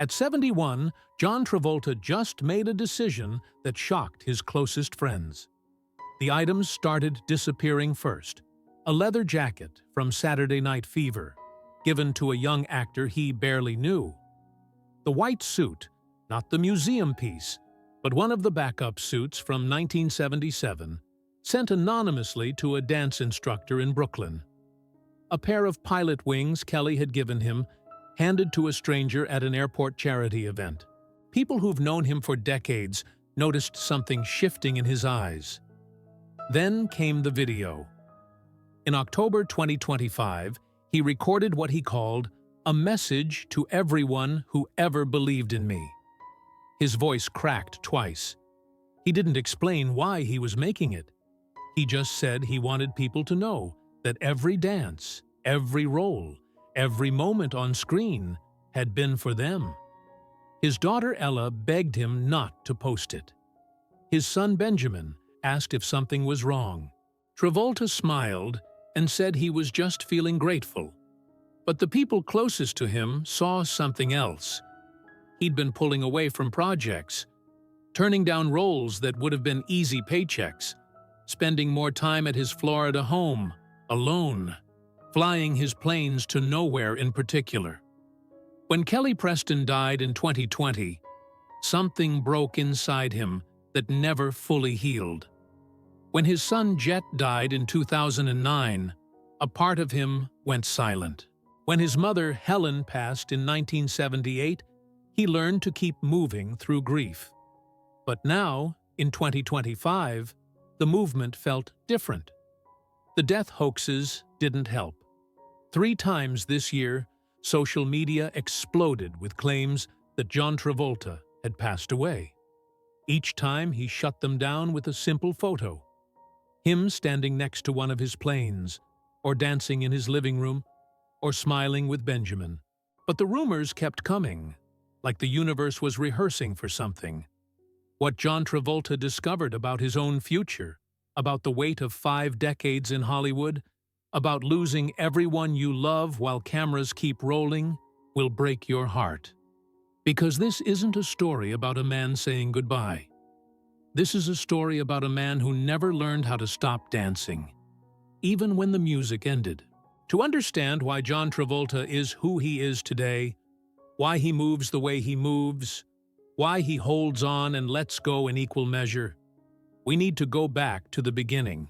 At 71, John Travolta just made a decision that shocked his closest friends. The items started disappearing first. A leather jacket from Saturday Night Fever, given to a young actor he barely knew. The white suit, not the museum piece, but one of the backup suits from 1977, sent anonymously to a dance instructor in Brooklyn. A pair of pilot wings Kelly had given him, handed to a stranger at an airport charity event. People who've known him for decades noticed something shifting in his eyes. Then came the video. In October 2025, he recorded what he called a message to everyone who ever believed in me. His voice cracked twice. He didn't explain why he was making it. He just said he wanted people to know that every dance, every role, every moment on screen had been for them. His daughter Ella begged him not to post it. His son Benjamin asked if something was wrong. Travolta smiled and said he was just feeling grateful. But the people closest to him saw something else. He'd been pulling away from projects, turning down roles that would have been easy paychecks, spending more time at his Florida home, alone, flying his planes to nowhere in particular. When Kelly Preston died in 2020, something broke inside him that never fully healed. When his son Jett died in 2009, a part of him went silent. When his mother Helen passed in 1978, he learned to keep moving through grief. But now, in 2025, the movement felt different. The death hoaxes didn't help. 3 times this year, social media exploded with claims that John Travolta had passed away. Each time he shut them down with a simple photo. Him standing next to one of his planes, or dancing in his living room, or smiling with Benjamin. But the rumors kept coming, like the universe was rehearsing for something. What John Travolta discovered about his own future, about the weight of 5 decades in Hollywood, about losing everyone you love while cameras keep rolling, will break your heart. Because this isn't a story about a man saying goodbye. This is a story about a man who never learned how to stop dancing, even when the music ended. To understand why John Travolta is who he is today, why he moves the way he moves, why he holds on and lets go in equal measure, we need to go back to the beginning.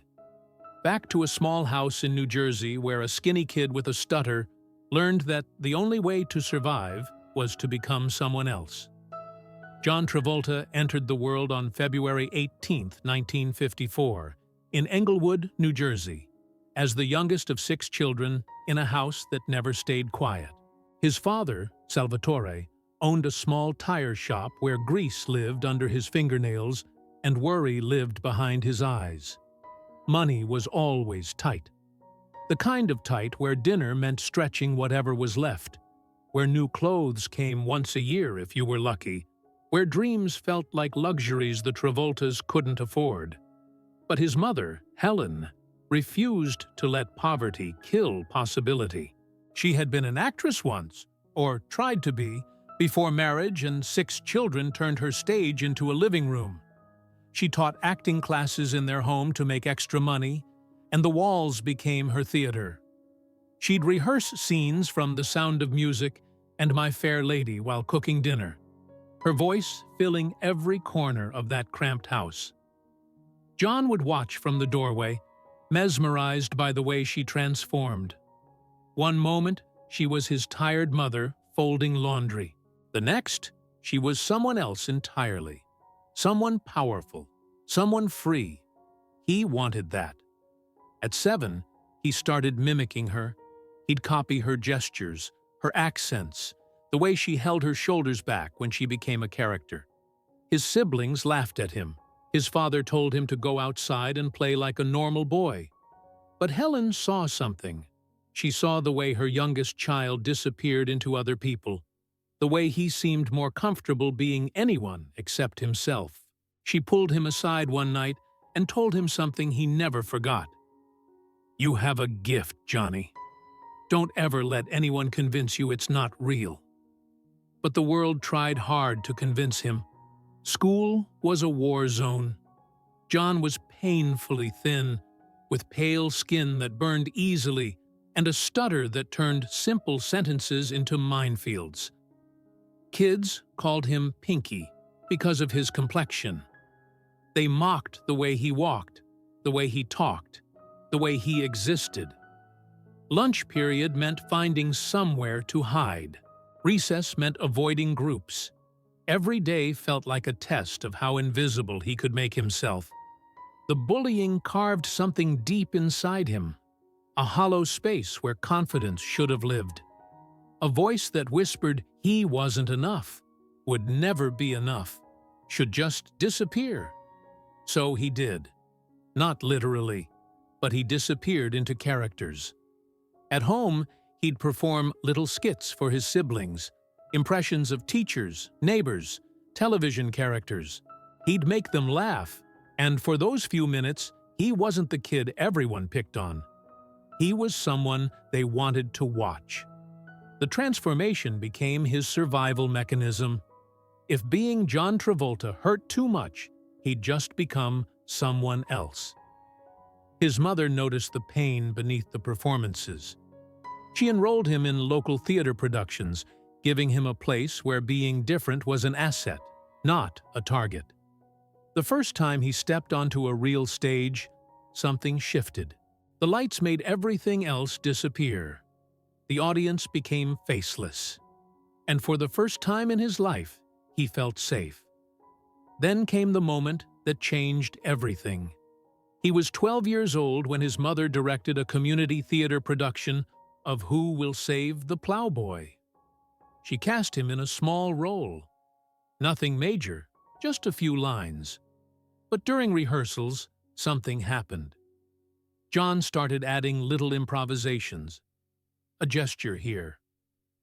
Back to a small house in New Jersey where a skinny kid with a stutter learned that the only way to survive was to become someone else. John Travolta entered the world on February 18, 1954, in Englewood, New Jersey, as the youngest of 6 children in a house that never stayed quiet. His father, Salvatore, owned a small tire shop where grease lived under his fingernails and worry lived behind his eyes. Money was always tight. The kind of tight where dinner meant stretching whatever was left, where new clothes came once a year if you were lucky, where dreams felt like luxuries the Travoltas couldn't afford. But his mother, Helen, refused to let poverty kill possibility. She had been an actress once, or tried to be, before marriage and 6 children turned her stage into a living room. She taught acting classes in their home to make extra money, and the walls became her theater. She'd rehearse scenes from The Sound of Music and My Fair Lady while cooking dinner, her voice filling every corner of that cramped house. John would watch from the doorway, mesmerized by the way she transformed. One moment, she was his tired mother folding laundry. The next, she was someone else entirely. Someone powerful, someone free. He wanted that. At 7, he started mimicking her. He'd copy her gestures, her accents, the way she held her shoulders back when she became a character. His siblings laughed at him. His father told him to go outside and play like a normal boy. But Helen saw something. She saw the way her youngest child disappeared into other people, the way he seemed more comfortable being anyone except himself. She pulled him aside one night and told him something he never forgot. "You have a gift, Johnny. Don't ever let anyone convince you it's not real." but the world tried hard to convince him. School was a war zone. John was painfully thin, with pale skin that burned easily and a stutter that turned simple sentences into minefields. Kids called him Pinky because of his complexion. They mocked the way he walked, the way he talked, the way he existed. Lunch period meant finding somewhere to hide. Recess meant avoiding groups. Every day felt like a test of how invisible he could make himself. The bullying carved something deep inside him, a hollow space where confidence should have lived. A voice that whispered he wasn't enough, would never be enough, should just disappear. So he did. Not literally, but he disappeared into characters. At home, he'd perform little skits for his siblings, impressions of teachers, neighbors, television characters. He'd make them laugh, and for those few minutes, he wasn't the kid everyone picked on. He was someone they wanted to watch. The transformation became his survival mechanism. If being John Travolta hurt too much, he'd just become someone else. His mother noticed the pain beneath the performances. She enrolled him in local theater productions, giving him a place where being different was an asset, not a target. The first time he stepped onto a real stage, something shifted. The lights made everything else disappear. The audience became faceless. And for the first time in his life, he felt safe. Then came the moment that changed everything. He was 12 years old when his mother directed a community theater production of Who Will Save the Plowboy. She cast him in a small role. Nothing major, just a few lines. But during rehearsals, something happened. John started adding little improvisations. A gesture here,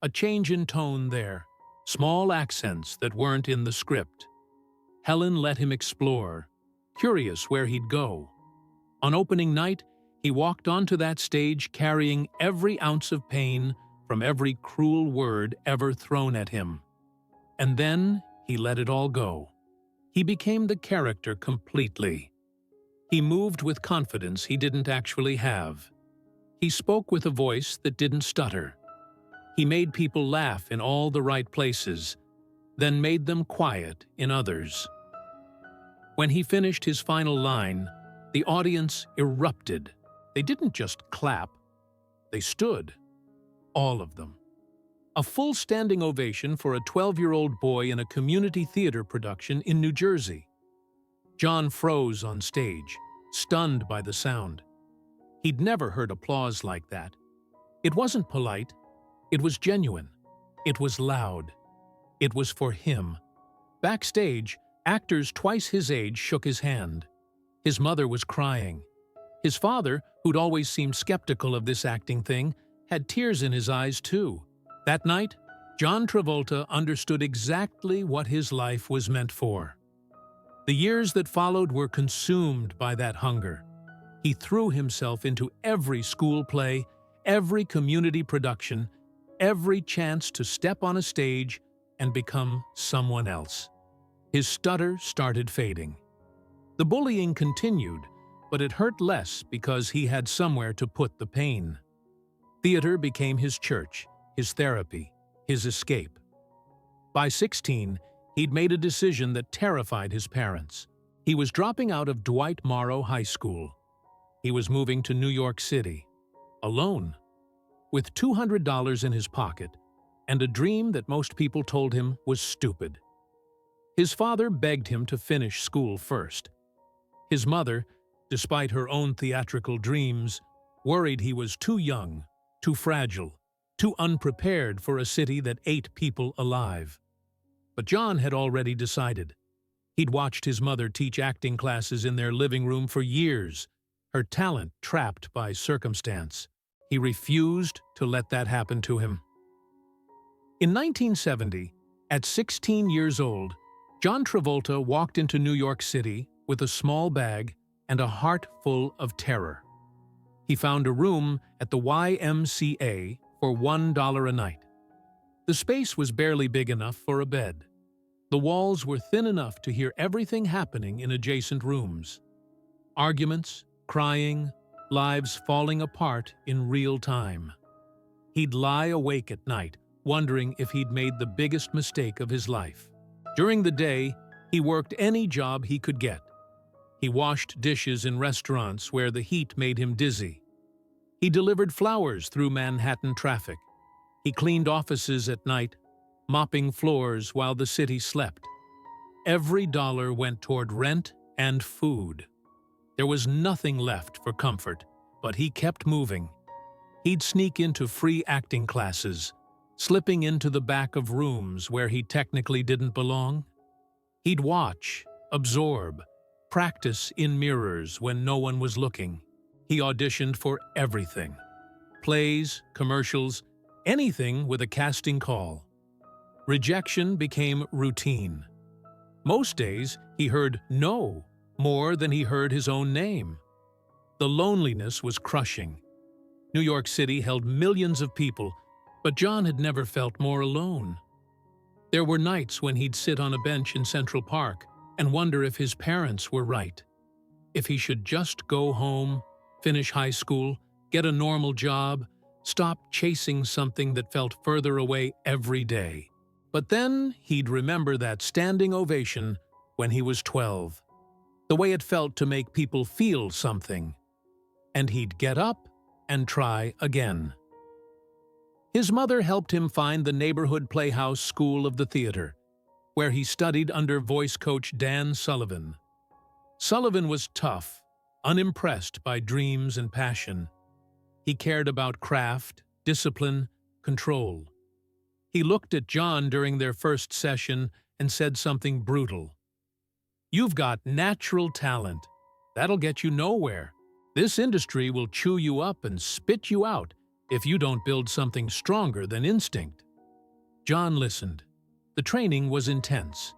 a change in tone there, small accents that weren't in the script. Helen let him explore, curious where he'd go. On opening night, he walked onto that stage carrying every ounce of pain from every cruel word ever thrown at him. And then he let it all go. He became the character completely. He moved with confidence he didn't actually have. He spoke with a voice that didn't stutter. He made people laugh in all the right places, then made them quiet in others. When he finished his final line, the audience erupted. They didn't just clap, they stood. All of them. A full standing ovation for a 12-year-old boy in a community theater production in New Jersey. John froze on stage, stunned by the sound. He'd never heard applause like that. It wasn't polite. It was genuine. It was loud. It was for him. Backstage, actors twice his age shook his hand. His mother was crying. His father, who'd always seemed skeptical of this acting thing, had tears in his eyes too. That night, John Travolta understood exactly what his life was meant for. The years that followed were consumed by that hunger. He threw himself into every school play, every community production, every chance to step on a stage and become someone else. His stutter started fading. The bullying continued, but it hurt less because he had somewhere to put the pain. Theater became his church, his therapy, his escape. By 16, he'd made a decision that terrified his parents. He was dropping out of Dwight Morrow High School. He was moving to New York City, alone, with $200 in his pocket and a dream that most people told him was stupid. His father begged him to finish school first. His mother, despite her own theatrical dreams, worried he was too young, too fragile, too unprepared for a city that ate people alive. But John had already decided. He'd watched his mother teach acting classes in their living room for years, her talent trapped by circumstance. He refused to let that happen to him. In 1970, at 16 years old, John Travolta walked into New York City with a small bag and a heart full of terror. He found a room at the YMCA for $1 a night. The space was barely big enough for a bed. The walls were thin enough to hear everything happening in adjacent rooms. Arguments, crying, lives falling apart in real time. He'd lie awake at night, wondering if he'd made the biggest mistake of his life. During the day, he worked any job he could get. He washed dishes in restaurants where the heat made him dizzy. He delivered flowers through Manhattan traffic. He cleaned offices at night, mopping floors while the city slept. Every dollar went toward rent and food. There was nothing left for comfort, but he kept moving. He'd sneak into free acting classes, slipping into the back of rooms where he technically didn't belong. He'd watch, absorb, practice in mirrors when no one was looking. He auditioned for everything. Plays, commercials, anything with a casting call. Rejection became routine. Most days, he heard no more than he heard his own name. The loneliness was crushing. New York City held millions of people, but John had never felt more alone. There were nights when he'd sit on a bench in Central Park and wonder if his parents were right, if he should just go home, finish high school, get a normal job, stop chasing something that felt further away every day. But then he'd remember that standing ovation when he was 12, the way it felt to make people feel something. And he'd get up and try again. His mother helped him find the neighborhood playhouse school of the theater, where he studied under voice coach Dan Sullivan. Sullivan was tough, unimpressed by dreams and passion. He cared about craft, discipline, control. He looked at John during their first session and said something brutal. "You've got natural talent. That'll get you nowhere. This industry will chew you up and spit you out if you don't build something stronger than instinct." John listened. The training was intense.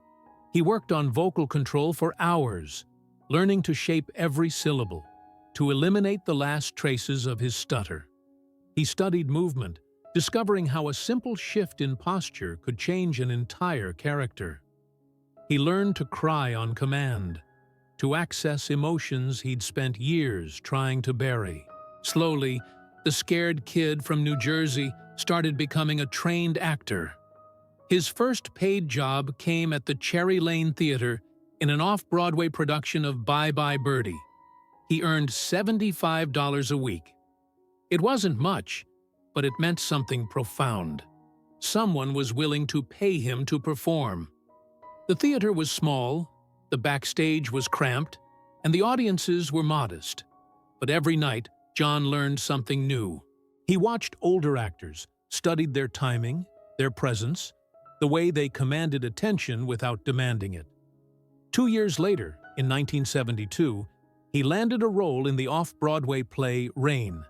He worked on vocal control for hours, learning to shape every syllable, to eliminate the last traces of his stutter. He studied movement, discovering how a simple shift in posture could change an entire character. He learned to cry on command, to access emotions he'd spent years trying to bury. Slowly, the scared kid from New Jersey started becoming a trained actor. His first paid job came at the Cherry Lane Theater in an off-Broadway production of Bye Bye Birdie. He earned $75 a week. It wasn't much, but it meant something profound. Someone was willing to pay him to perform. The theater was small, the backstage was cramped, and the audiences were modest. But every night, John learned something new. He watched older actors, studied their timing, their presence, the way they commanded attention without demanding it. 2 years later, in 1972, he landed a role in the off-Broadway play Rain,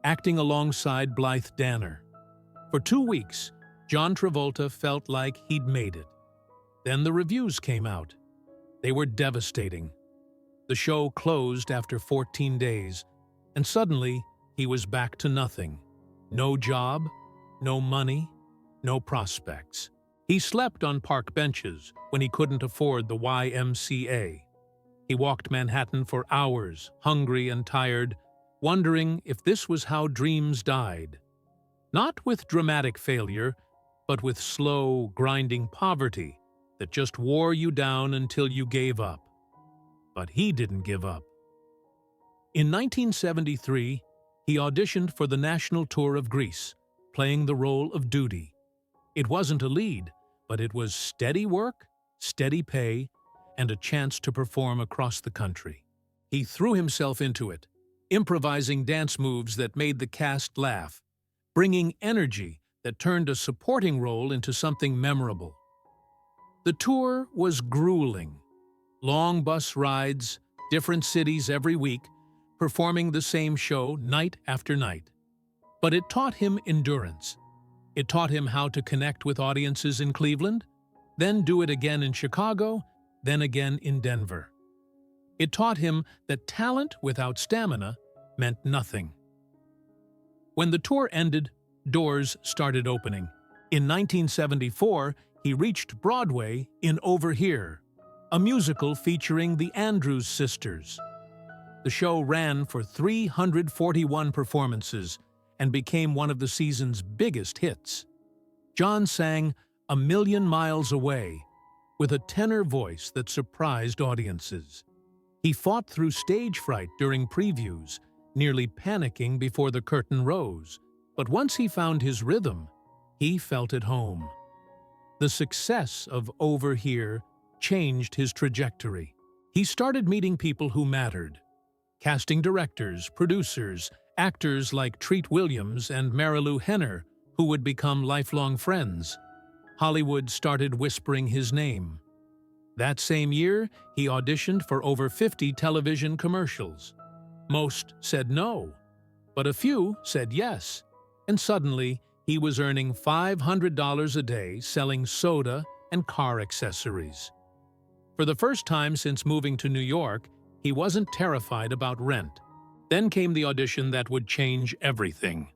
acting alongside Blythe Danner. For 2 weeks, John Travolta felt like he'd made it. Then the reviews came out. They were devastating. The show closed after 14 days, and suddenly he was back to nothing. No job, no money, no prospects. He slept on park benches when he couldn't afford the YMCA. He walked Manhattan for hours, hungry and tired, wondering if this was how dreams died. Not with dramatic failure, but with slow, grinding poverty that just wore you down until you gave up. But he didn't give up. In 1973, he auditioned for the national tour of Greece, playing the role of Duty. It wasn't a lead, but it was steady work, steady pay, and a chance to perform across the country. He threw himself into it, improvising dance moves that made the cast laugh, bringing energy that turned a supporting role into something memorable. The tour was grueling. Long bus rides, different cities every week, performing the same show night after night. But it taught him endurance. It taught him how to connect with audiences in Cleveland, then do it again in Chicago, then again in Denver. It taught him that talent without stamina meant nothing. When the tour ended, doors started opening. In 1974, he reached Broadway in Over Here, a musical featuring the Andrews Sisters. The show ran for 341 performances and became one of the season's biggest hits. John sang "A Million Miles Away" with a tenor voice that surprised audiences. He fought through stage fright during previews, nearly panicking before the curtain rose. But once he found his rhythm, he felt at home. The success of Over Here changed his trajectory. He started meeting people who mattered. Casting directors, producers, actors like Treat Williams and Marilu Henner, who would become lifelong friends. Hollywood started whispering his name. That same year, he auditioned for over 50 television commercials. Most said no, but a few said yes, and suddenly he was earning $500 a day selling soda and car accessories. For the first time since moving to New York, he wasn't terrified about rent. Then came the audition that would change everything.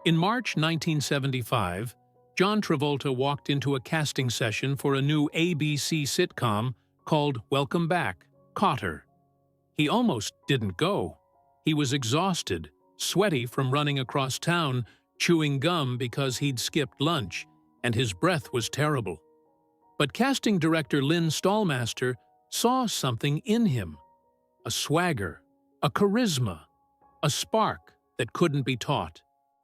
In March 1975, John Travolta walked into a casting session for a new ABC sitcom called Welcome Back, Kotter. He almost didn't go. He was exhausted, sweaty from running across town, chewing gum because he'd skipped lunch, and his breath was terrible. But casting director Lynn Stallmaster saw something in him. A swagger, a charisma, a spark that couldn't be taught.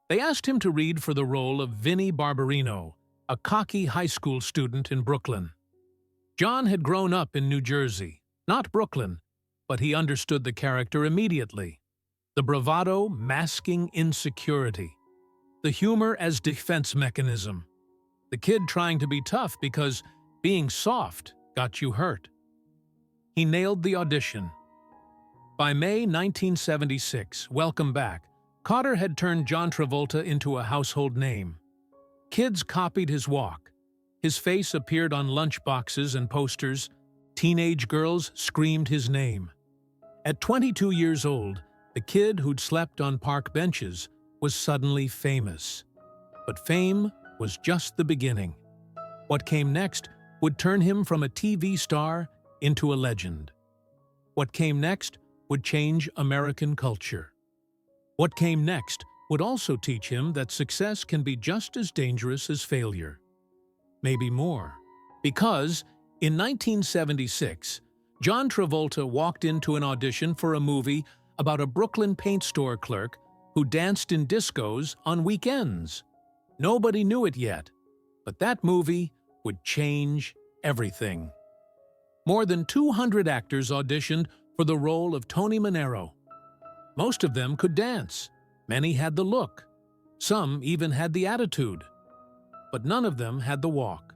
They asked him to read for the role of Vinnie Barbarino, a cocky high school student in Brooklyn. John had grown up in New Jersey, not Brooklyn, but he understood the character immediately. The bravado masking insecurity. The humor as defense mechanism. The kid trying to be tough because being soft got you hurt. He nailed the audition. By May 1976, Welcome Back, Kotter had turned John Travolta into a household name. Kids copied his walk. His face appeared on lunchboxes and posters. Teenage girls screamed his name. At 22 years old, the kid who'd slept on park benches was suddenly famous. But fame was just the beginning. What came next would turn him from a TV star into a legend. What came next would change American culture. What came next would also teach him that success can be just as dangerous as failure. Maybe more. Because, in 1976, John Travolta walked into an audition for a movie about a Brooklyn paint store clerk who danced in discos on weekends. Nobody knew it yet, but that movie would change everything. More than 200 actors auditioned for the role of Tony Manero. Most of them could dance. Many had the look. Some even had the attitude. But none of them had the walk.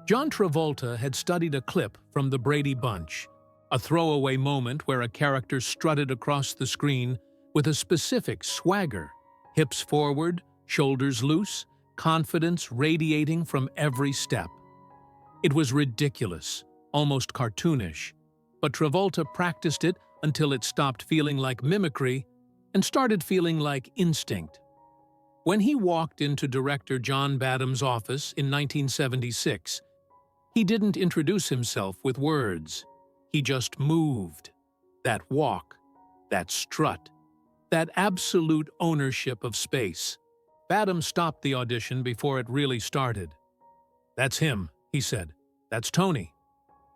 John Travolta had studied a clip from The Brady Bunch, a throwaway moment where a character strutted across the screen with a specific swagger, hips forward, shoulders loose, confidence radiating from every step. It was ridiculous, almost cartoonish, but Travolta practiced it until it stopped feeling like mimicry and started feeling like instinct. When he walked into director John Badham's office in 1976, he didn't introduce himself with words. He just moved. That walk, that strut, that absolute ownership of space. Badham stopped the audition before it really started. "That's him," he said. "That's Tony."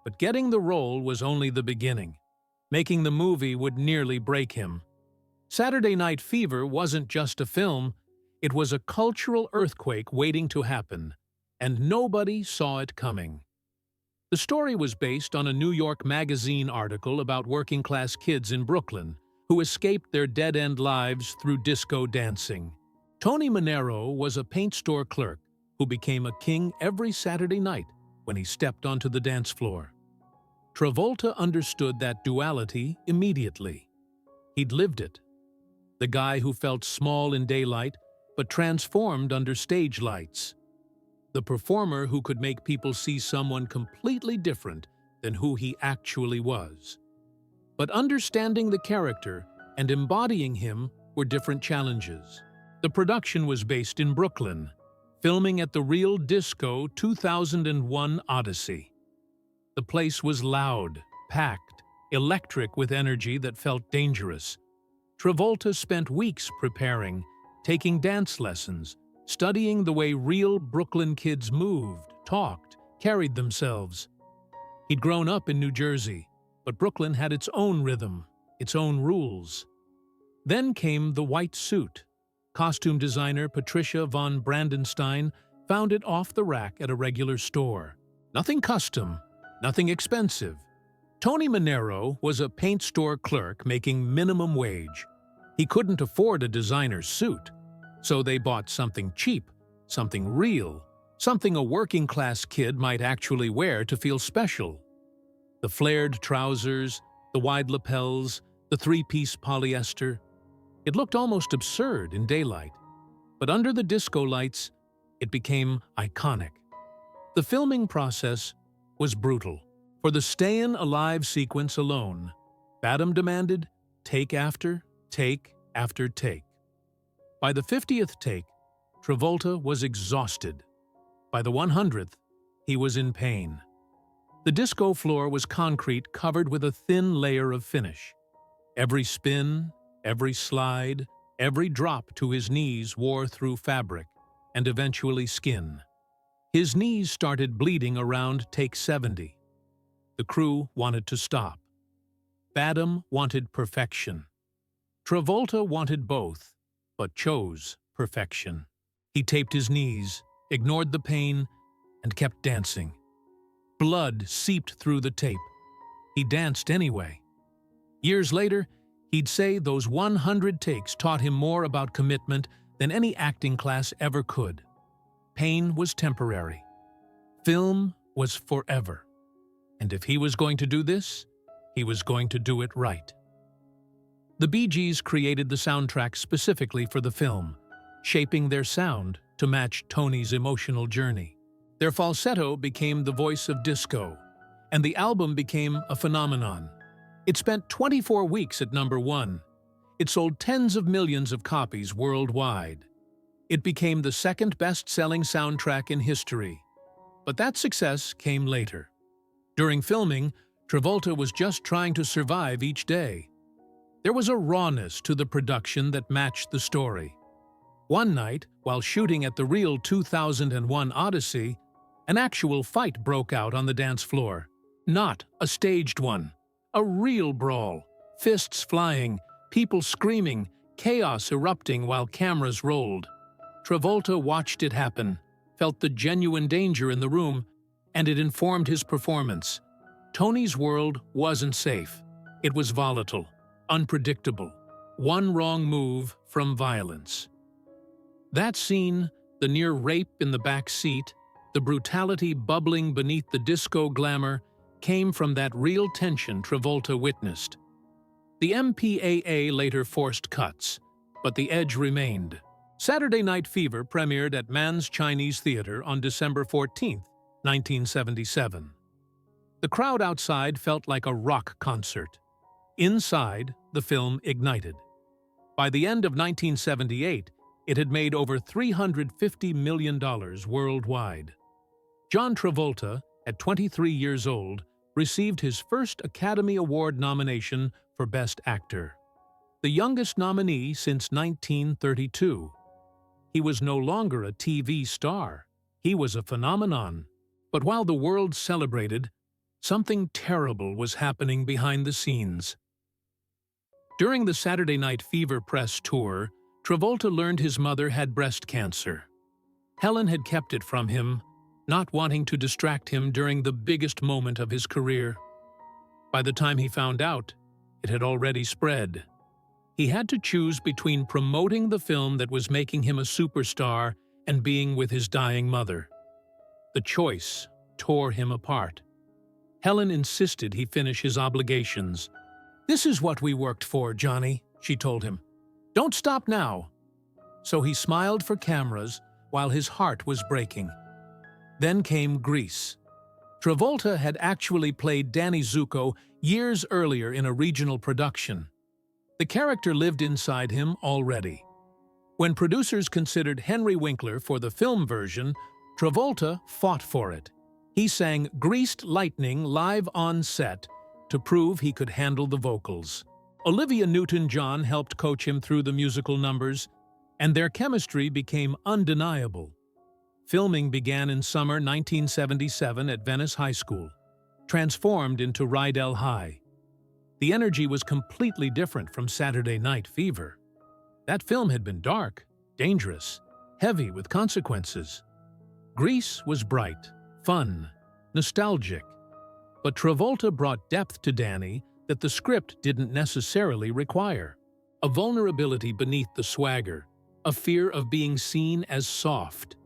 But getting the role was only the beginning. Making the movie would nearly break him. Saturday Night Fever wasn't just a film, it was a cultural earthquake waiting to happen, and nobody saw it coming. The story was based on a New York Magazine article about working-class kids in Brooklyn who escaped their dead-end lives through disco dancing. Tony Manero was a paint store clerk who became a king every Saturday night when he stepped onto the dance floor. Travolta understood that duality immediately. He'd lived it. The guy who felt small in daylight but transformed under stage lights. The performer who could make people see someone completely different than who he actually was. But understanding the character and embodying him were different challenges. The production was based in Brooklyn. filming at the Real Disco 2001 Odyssey. The place was loud, packed, electric with energy that felt dangerous. Travolta spent weeks preparing, taking dance lessons, studying the way real Brooklyn kids moved, talked, carried themselves. He'd grown up in New Jersey, but Brooklyn had its own rhythm, its own rules. Then came the white suit. Costume designer Patricia von Brandenstein found it off the rack at a regular store. Nothing custom, nothing expensive. Tony Manero was a paint store clerk making minimum wage. He couldn't afford a designer suit, so they bought something cheap, something real, something a working-class kid might actually wear to feel special. The flared trousers, the wide lapels, the three-piece polyester. It looked almost absurd in daylight, but under the disco lights, it became iconic. The filming process was brutal. For the stayin' alive sequence alone, Badham demanded take after take after take. By the 50th take, Travolta was exhausted. By the 100th, he was in pain. The disco floor was concrete covered with a thin layer of finish. Every spin, every slide, every drop to his knees wore through fabric and eventually skin. His knees started bleeding around take 70. The crew wanted to stop. Badham wanted perfection. Travolta wanted both, but chose perfection. He taped his knees, ignored the pain, and kept dancing. Blood seeped through the tape. He danced anyway. Years later, he'd say those 100 takes taught him more about commitment than any acting class ever could. Pain was temporary. Film was forever. And if he was going to do this, he was going to do it right. The Bee Gees created the soundtrack specifically for the film, shaping their sound to match Tony's emotional journey. Their falsetto became the voice of disco, and the album became a phenomenon. It spent 24 weeks at #1. It sold tens of millions of copies worldwide. It became the second best-selling soundtrack in history. But that success came later. During filming, Travolta was just trying to survive each day. There was a rawness to the production that matched the story. One night, while shooting at the Real 2001 Odyssey, an actual fight broke out on the dance floor. Not a staged one. A real brawl. Fists flying, people screaming, chaos erupting while cameras rolled. Travolta watched it happen, felt the genuine danger in the room, and it informed his performance. Tony's world wasn't safe. It was volatile, unpredictable. One wrong move from violence. That scene, the near rape in the back seat, the brutality bubbling beneath the disco glamour, came from that real tension Travolta witnessed. The MPAA later forced cuts, but the edge remained. Saturday Night Fever premiered at Mann's Chinese Theater on December 14, 1977. The crowd outside felt like a rock concert. Inside, the film ignited. By the end of 1978, it had made over $350 million worldwide. John Travolta, at 23 years old, received his first Academy Award nomination for Best Actor, the youngest nominee since 1932. He was no longer a TV star. He was a phenomenon. But while the world celebrated, something terrible was happening behind the scenes. During the Saturday Night Fever press tour, Travolta learned his mother had breast cancer. Helen had kept it from him, not wanting to distract him during the biggest moment of his career. By the time he found out, it had already spread. He had to choose between promoting the film that was making him a superstar and being with his dying mother. The choice tore him apart. Helen insisted he finish his obligations. "This is what we worked for, Johnny," she told him. "Don't stop now." So he smiled for cameras while his heart was breaking. Then came Grease. Travolta had actually played Danny Zuko years earlier in a regional production. The character lived inside him already. When producers considered Henry Winkler for the film version, Travolta fought for it. He sang Greased Lightning live on set to prove he could handle the vocals. Olivia Newton-John helped coach him through the musical numbers, and their chemistry became undeniable. Filming began in summer 1977 at Venice High School, transformed into Rydell High. The energy was completely different from Saturday Night Fever. That film had been dark, dangerous, heavy with consequences. Grease was bright, fun, nostalgic. But Travolta brought depth to Danny that the script didn't necessarily require. A vulnerability beneath the swagger, a fear of being seen as soft.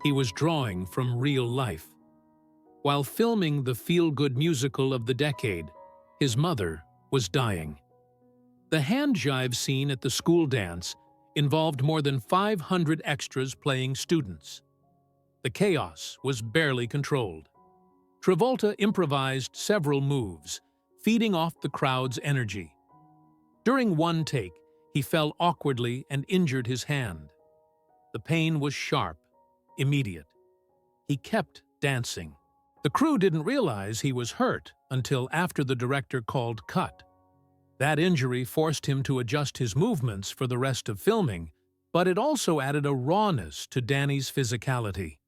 He was drawing from real life. While filming the feel-good musical of the decade, his mother was dying. The hand jive scene at the school dance involved more than 500 extras playing students. The chaos was barely controlled. Travolta improvised several moves, feeding off the crowd's energy. During one take, he fell awkwardly and injured his hand. The pain was sharp, immediate. He kept dancing. The crew didn't realize he was hurt until after the director called cut. That injury forced him to adjust his movements for the rest of filming, but it also added a rawness to Danny's physicality.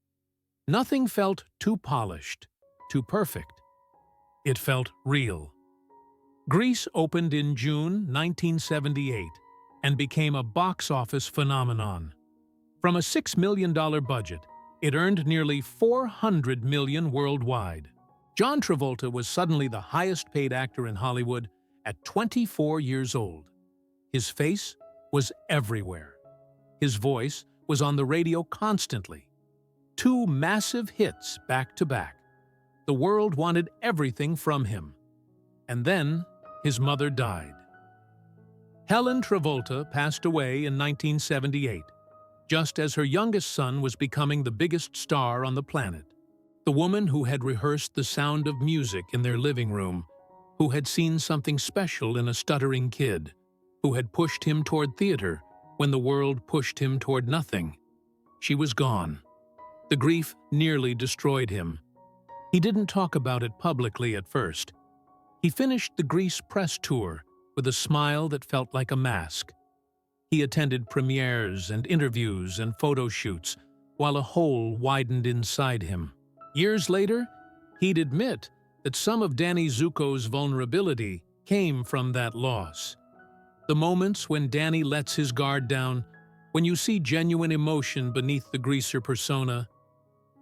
Nothing felt too polished, too perfect. It felt real. Grease opened in June 1978 and became a box office phenomenon. From a $6 million budget, it earned nearly $400 million worldwide. John Travolta was suddenly the highest-paid actor in Hollywood at 24 years old. His face was everywhere. His voice was on the radio constantly. 2 massive hits back-to-back. The world wanted everything from him. And then his mother died. Helen Travolta passed away in 1978, just as her youngest son was becoming the biggest star on the planet. The woman who had rehearsed the sound of music in their living room, who had seen something special in a stuttering kid, who had pushed him toward theater when the world pushed him toward nothing. She was gone. The grief nearly destroyed him. He didn't talk about it publicly at first. He finished the Grease press tour with a smile that felt like a mask. He attended premieres and interviews and photo shoots while a hole widened inside him. Years later, he'd admit that some of Danny Zuko's vulnerability came from that loss. The moments when Danny lets his guard down, when you see genuine emotion beneath the greaser persona,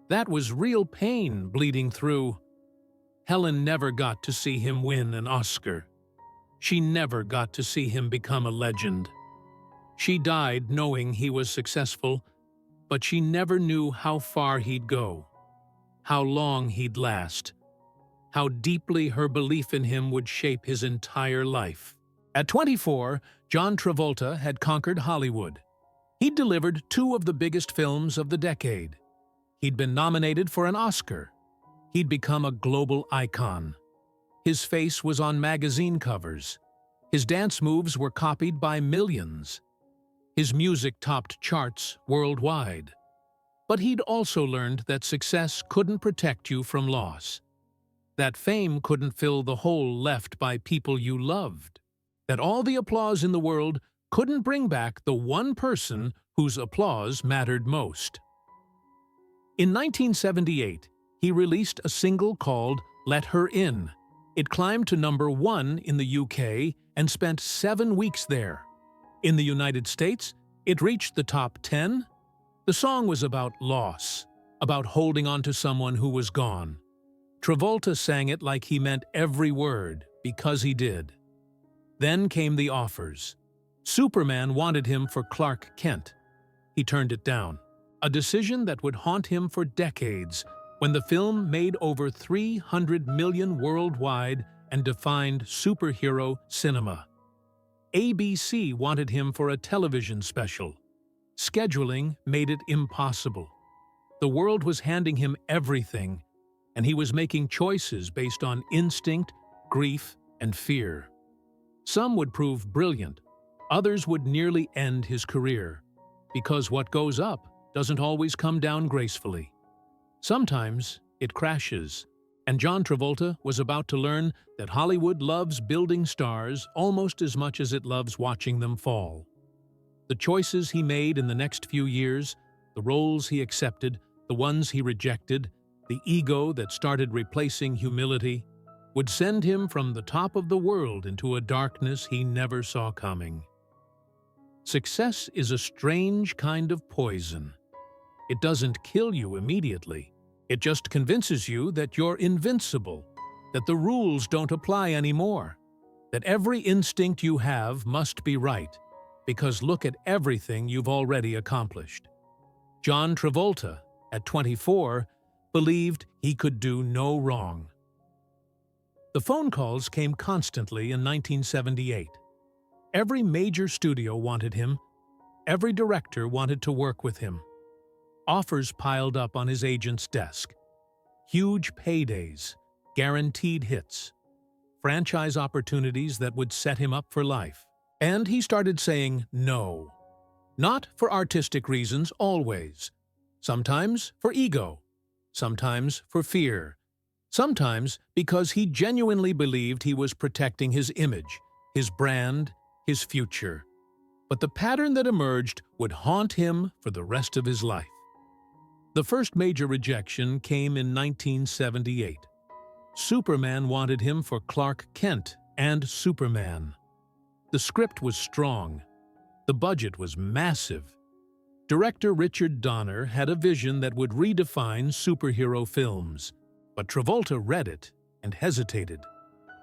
that was real pain bleeding through. Helen never got to see him win an Oscar. She never got to see him become a legend. She died knowing he was successful, but she never knew how far he'd go, how long he'd last, how deeply her belief in him would shape his entire life. At 24, John Travolta had conquered Hollywood. He'd delivered 2 of the biggest films of the decade. He'd been nominated for an Oscar. He'd become a global icon. His face was on magazine covers. His dance moves were copied by millions. His music topped charts worldwide. But he'd also learned that success couldn't protect you from loss. That fame couldn't fill the hole left by people you loved. That all the applause in the world couldn't bring back the one person whose applause mattered most. In 1978, he released a single called Let Her In. It climbed to #1 in the UK and spent 7 weeks there. In the United States, it reached the top 10. The song was about loss, about holding on to someone who was gone. Travolta sang it like he meant every word, because he did. Then came the offers. Superman wanted him for Clark Kent. He turned it down, a decision that would haunt him for decades when the film made over $300 million worldwide and defined superhero cinema. ABC wanted him for a television special. Scheduling made it impossible. The world was handing him everything, and he was making choices based on instinct, grief, and fear. Some would prove brilliant. Others would nearly end his career. because what goes up doesn't always come down gracefully. Sometimes it crashes, and John Travolta was about to learn that Hollywood loves building stars almost as much as it loves watching them fall. The choices he made in the next few years, the roles he accepted, the ones he rejected, the ego that started replacing humility, would send him from the top of the world into a darkness he never saw coming. Success is a strange kind of poison. It doesn't kill you immediately. It just convinces you that you're invincible, that the rules don't apply anymore, that every instinct you have must be right, because look at everything you've already accomplished. John Travolta, at 24, believed he could do no wrong. The phone calls came constantly in 1978. Every major studio wanted him. Every director wanted to work with him. Offers piled up on his agent's desk. Huge paydays, guaranteed hits, franchise opportunities that would set him up for life. And he started saying no. Not for artistic reasons always. Sometimes for ego. Sometimes for fear. Sometimes because he genuinely believed he was protecting his image, his brand, his future. But the pattern that emerged would haunt him for the rest of his life. The first major rejection came in 1978. Superman wanted him for Clark Kent and Superman. The script was strong. The budget was massive. Director Richard Donner had a vision that would redefine superhero films. But Travolta read it and hesitated.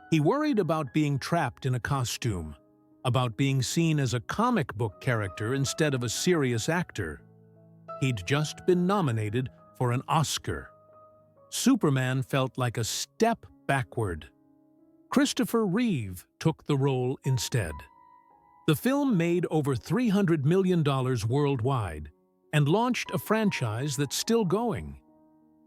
He worried about being trapped in a costume, about being seen as a comic book character instead of a serious actor. He'd just been nominated for an Oscar. Superman felt like a step backward. Christopher Reeve took the role instead. The film made over $300 million worldwide and launched a franchise that's still going.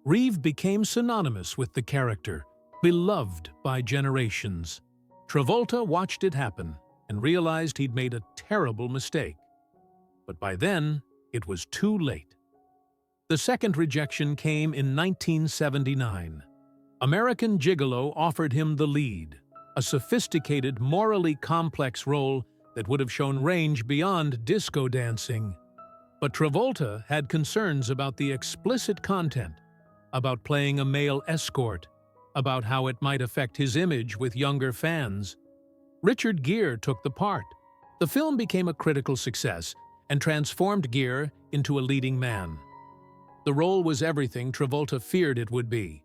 Reeve became synonymous with the character, beloved by generations. Travolta watched it happen and realized he'd made a terrible mistake. But by then, it was too late. The second rejection came in 1979. American Gigolo offered him the lead, a sophisticated, morally complex role that would have shown range beyond disco dancing. But Travolta had concerns about the explicit content, about playing a male escort, about how it might affect his image with younger fans. Richard Gere took the part. The film became a critical success and transformed Gere into a leading man. The role was everything Travolta feared it would be.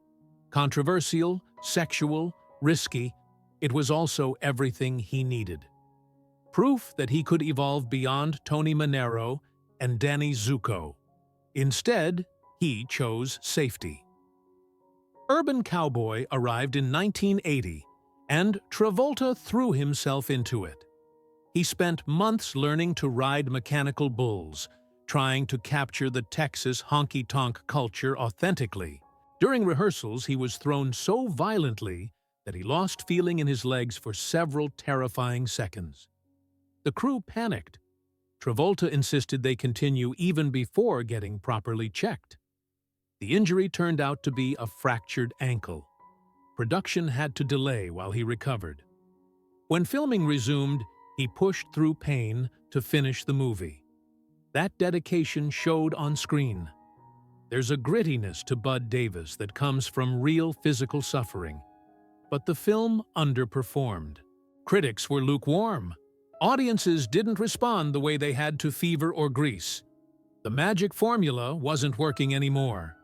Controversial, sexual, risky, it was also everything he needed. Proof that he could evolve beyond Tony Manero and Danny Zuko. Instead, he chose safety. Urban Cowboy arrived in 1980, and Travolta threw himself into it. He spent months learning to ride mechanical bulls, trying to capture the Texas honky-tonk culture authentically. During rehearsals, he was thrown so violently that he lost feeling in his legs for several terrifying seconds. The crew panicked. Travolta insisted they continue even before getting properly checked. The injury turned out to be a fractured ankle. Production had to delay while he recovered. When filming resumed, he pushed through pain to finish the movie. That dedication showed on screen. There's a grittiness to Bud Davis that comes from real physical suffering. But the film underperformed. Critics were lukewarm. Audiences didn't respond the way they had to Fever or Grease. The magic formula wasn't working anymore.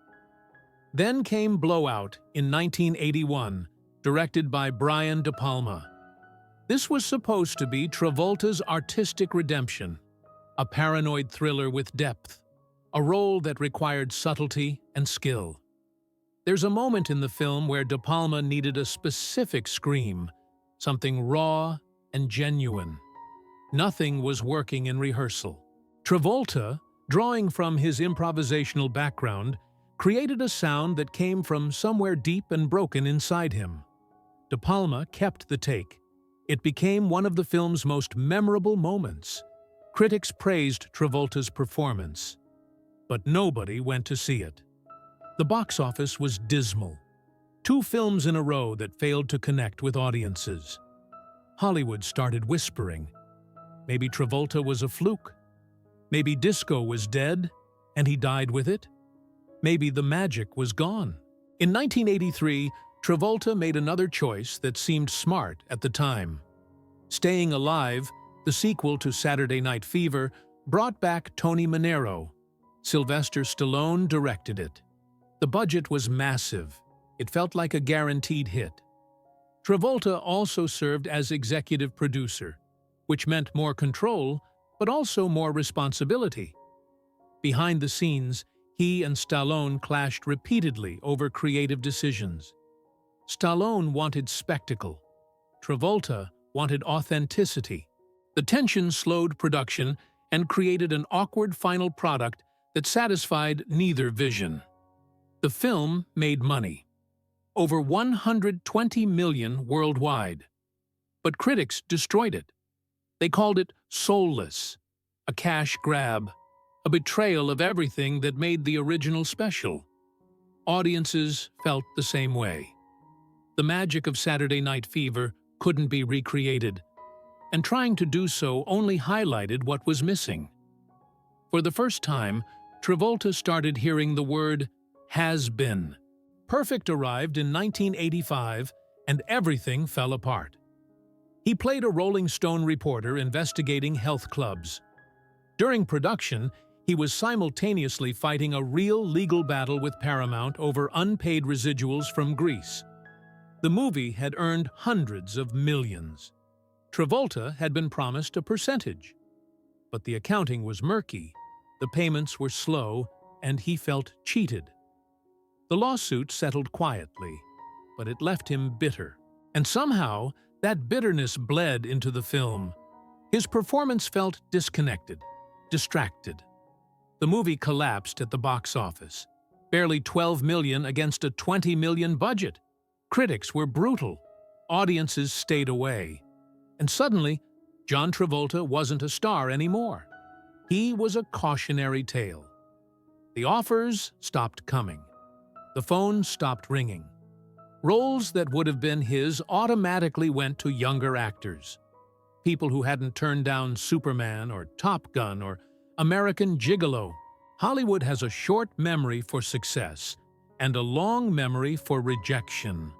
Then came Blowout in 1981, directed by Brian De Palma. This was supposed to be Travolta's artistic redemption, a paranoid thriller with depth, a role that required subtlety and skill. There's a moment in the film where De Palma needed a specific scream, something raw and genuine. Nothing was working in rehearsal. Travolta, drawing from his improvisational background, created a sound that came from somewhere deep and broken inside him. De Palma kept the take. It became one of the film's most memorable moments. Critics praised Travolta's performance, but nobody went to see it. The box office was dismal. 2 films in a row that failed to connect with audiences. Hollywood started whispering. Maybe Travolta was a fluke. Maybe disco was dead, and he died with it. Maybe the magic was gone. In 1983, Travolta made another choice that seemed smart at the time. Staying Alive, the sequel to Saturday Night Fever, brought back Tony Manero. Sylvester Stallone directed it. The budget was massive. It felt like a guaranteed hit. Travolta also served as executive producer, which meant more control, but also more responsibility. Behind the scenes, he and Stallone clashed repeatedly over creative decisions. Stallone wanted spectacle. Travolta wanted authenticity. The tension slowed production and created an awkward final product that satisfied neither vision. The film made money. Over $120 million worldwide. But critics destroyed it. They called it soulless, a cash grab, a betrayal of everything that made the original special. Audiences felt the same way. The magic of Saturday Night Fever couldn't be recreated, and trying to do so only highlighted what was missing. For the first time, Travolta started hearing the word "has been." Perfect arrived in 1985, and everything fell apart. He played a Rolling Stone reporter investigating health clubs. During production, he was simultaneously fighting a real legal battle with Paramount over unpaid residuals from Grease. The movie had earned hundreds of millions. Travolta had been promised a percentage. But the accounting was murky, the payments were slow, and he felt cheated. The lawsuit settled quietly, but it left him bitter. And somehow, that bitterness bled into the film. His performance felt disconnected, distracted. The movie collapsed at the box office. Barely $12 million against a $20 million budget. Critics were brutal. Audiences stayed away. And suddenly, John Travolta wasn't a star anymore. He was a cautionary tale. The offers stopped coming. The phone stopped ringing. Roles that would have been his automatically went to younger actors. People who hadn't turned down Superman or Top Gun or American Gigolo. Hollywood has a short memory for success and a long memory for rejection.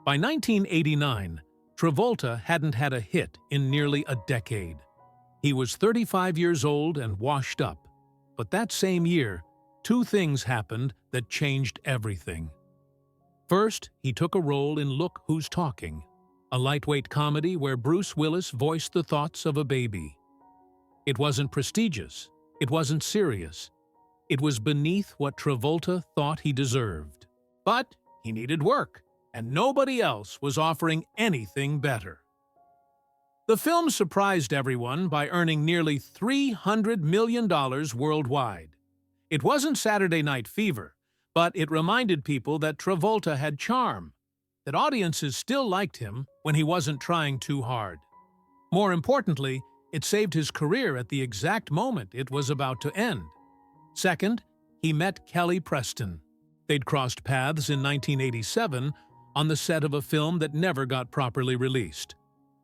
By 1989, Travolta hadn't had a hit in nearly a decade. He was 35 years old and washed up. But that same year, 2 things happened that changed everything. First, he took a role in Look Who's Talking, a lightweight comedy where Bruce Willis voiced the thoughts of a baby. It wasn't prestigious. It wasn't serious. It was beneath what Travolta thought he deserved. But he needed work, and nobody else was offering anything better. The film surprised everyone by earning nearly $300 million worldwide. It wasn't Saturday Night Fever, but it reminded people that Travolta had charm, that audiences still liked him when he wasn't trying too hard. More importantly, it saved his career at the exact moment it was about to end. Second, he met Kelly Preston. They'd crossed paths in 1987 on the set of a film that never got properly released.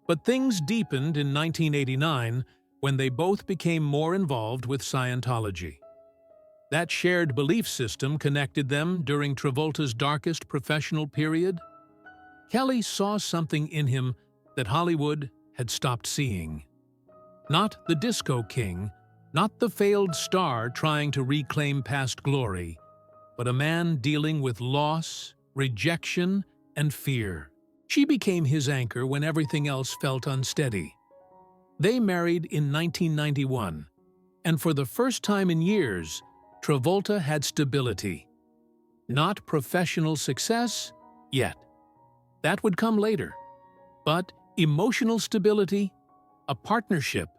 But things deepened in 1989 when they both became more involved with Scientology. That shared belief system connected them during Travolta's darkest professional period. Kelly saw something in him that Hollywood had stopped seeing. Not the disco king, not the failed star trying to reclaim past glory, but a man dealing with loss, rejection, and fear. She became his anchor when everything else felt unsteady. They married in 1991, and for the first time in years, Travolta had stability. Not professional success yet. That would come later. But emotional stability, a partnership,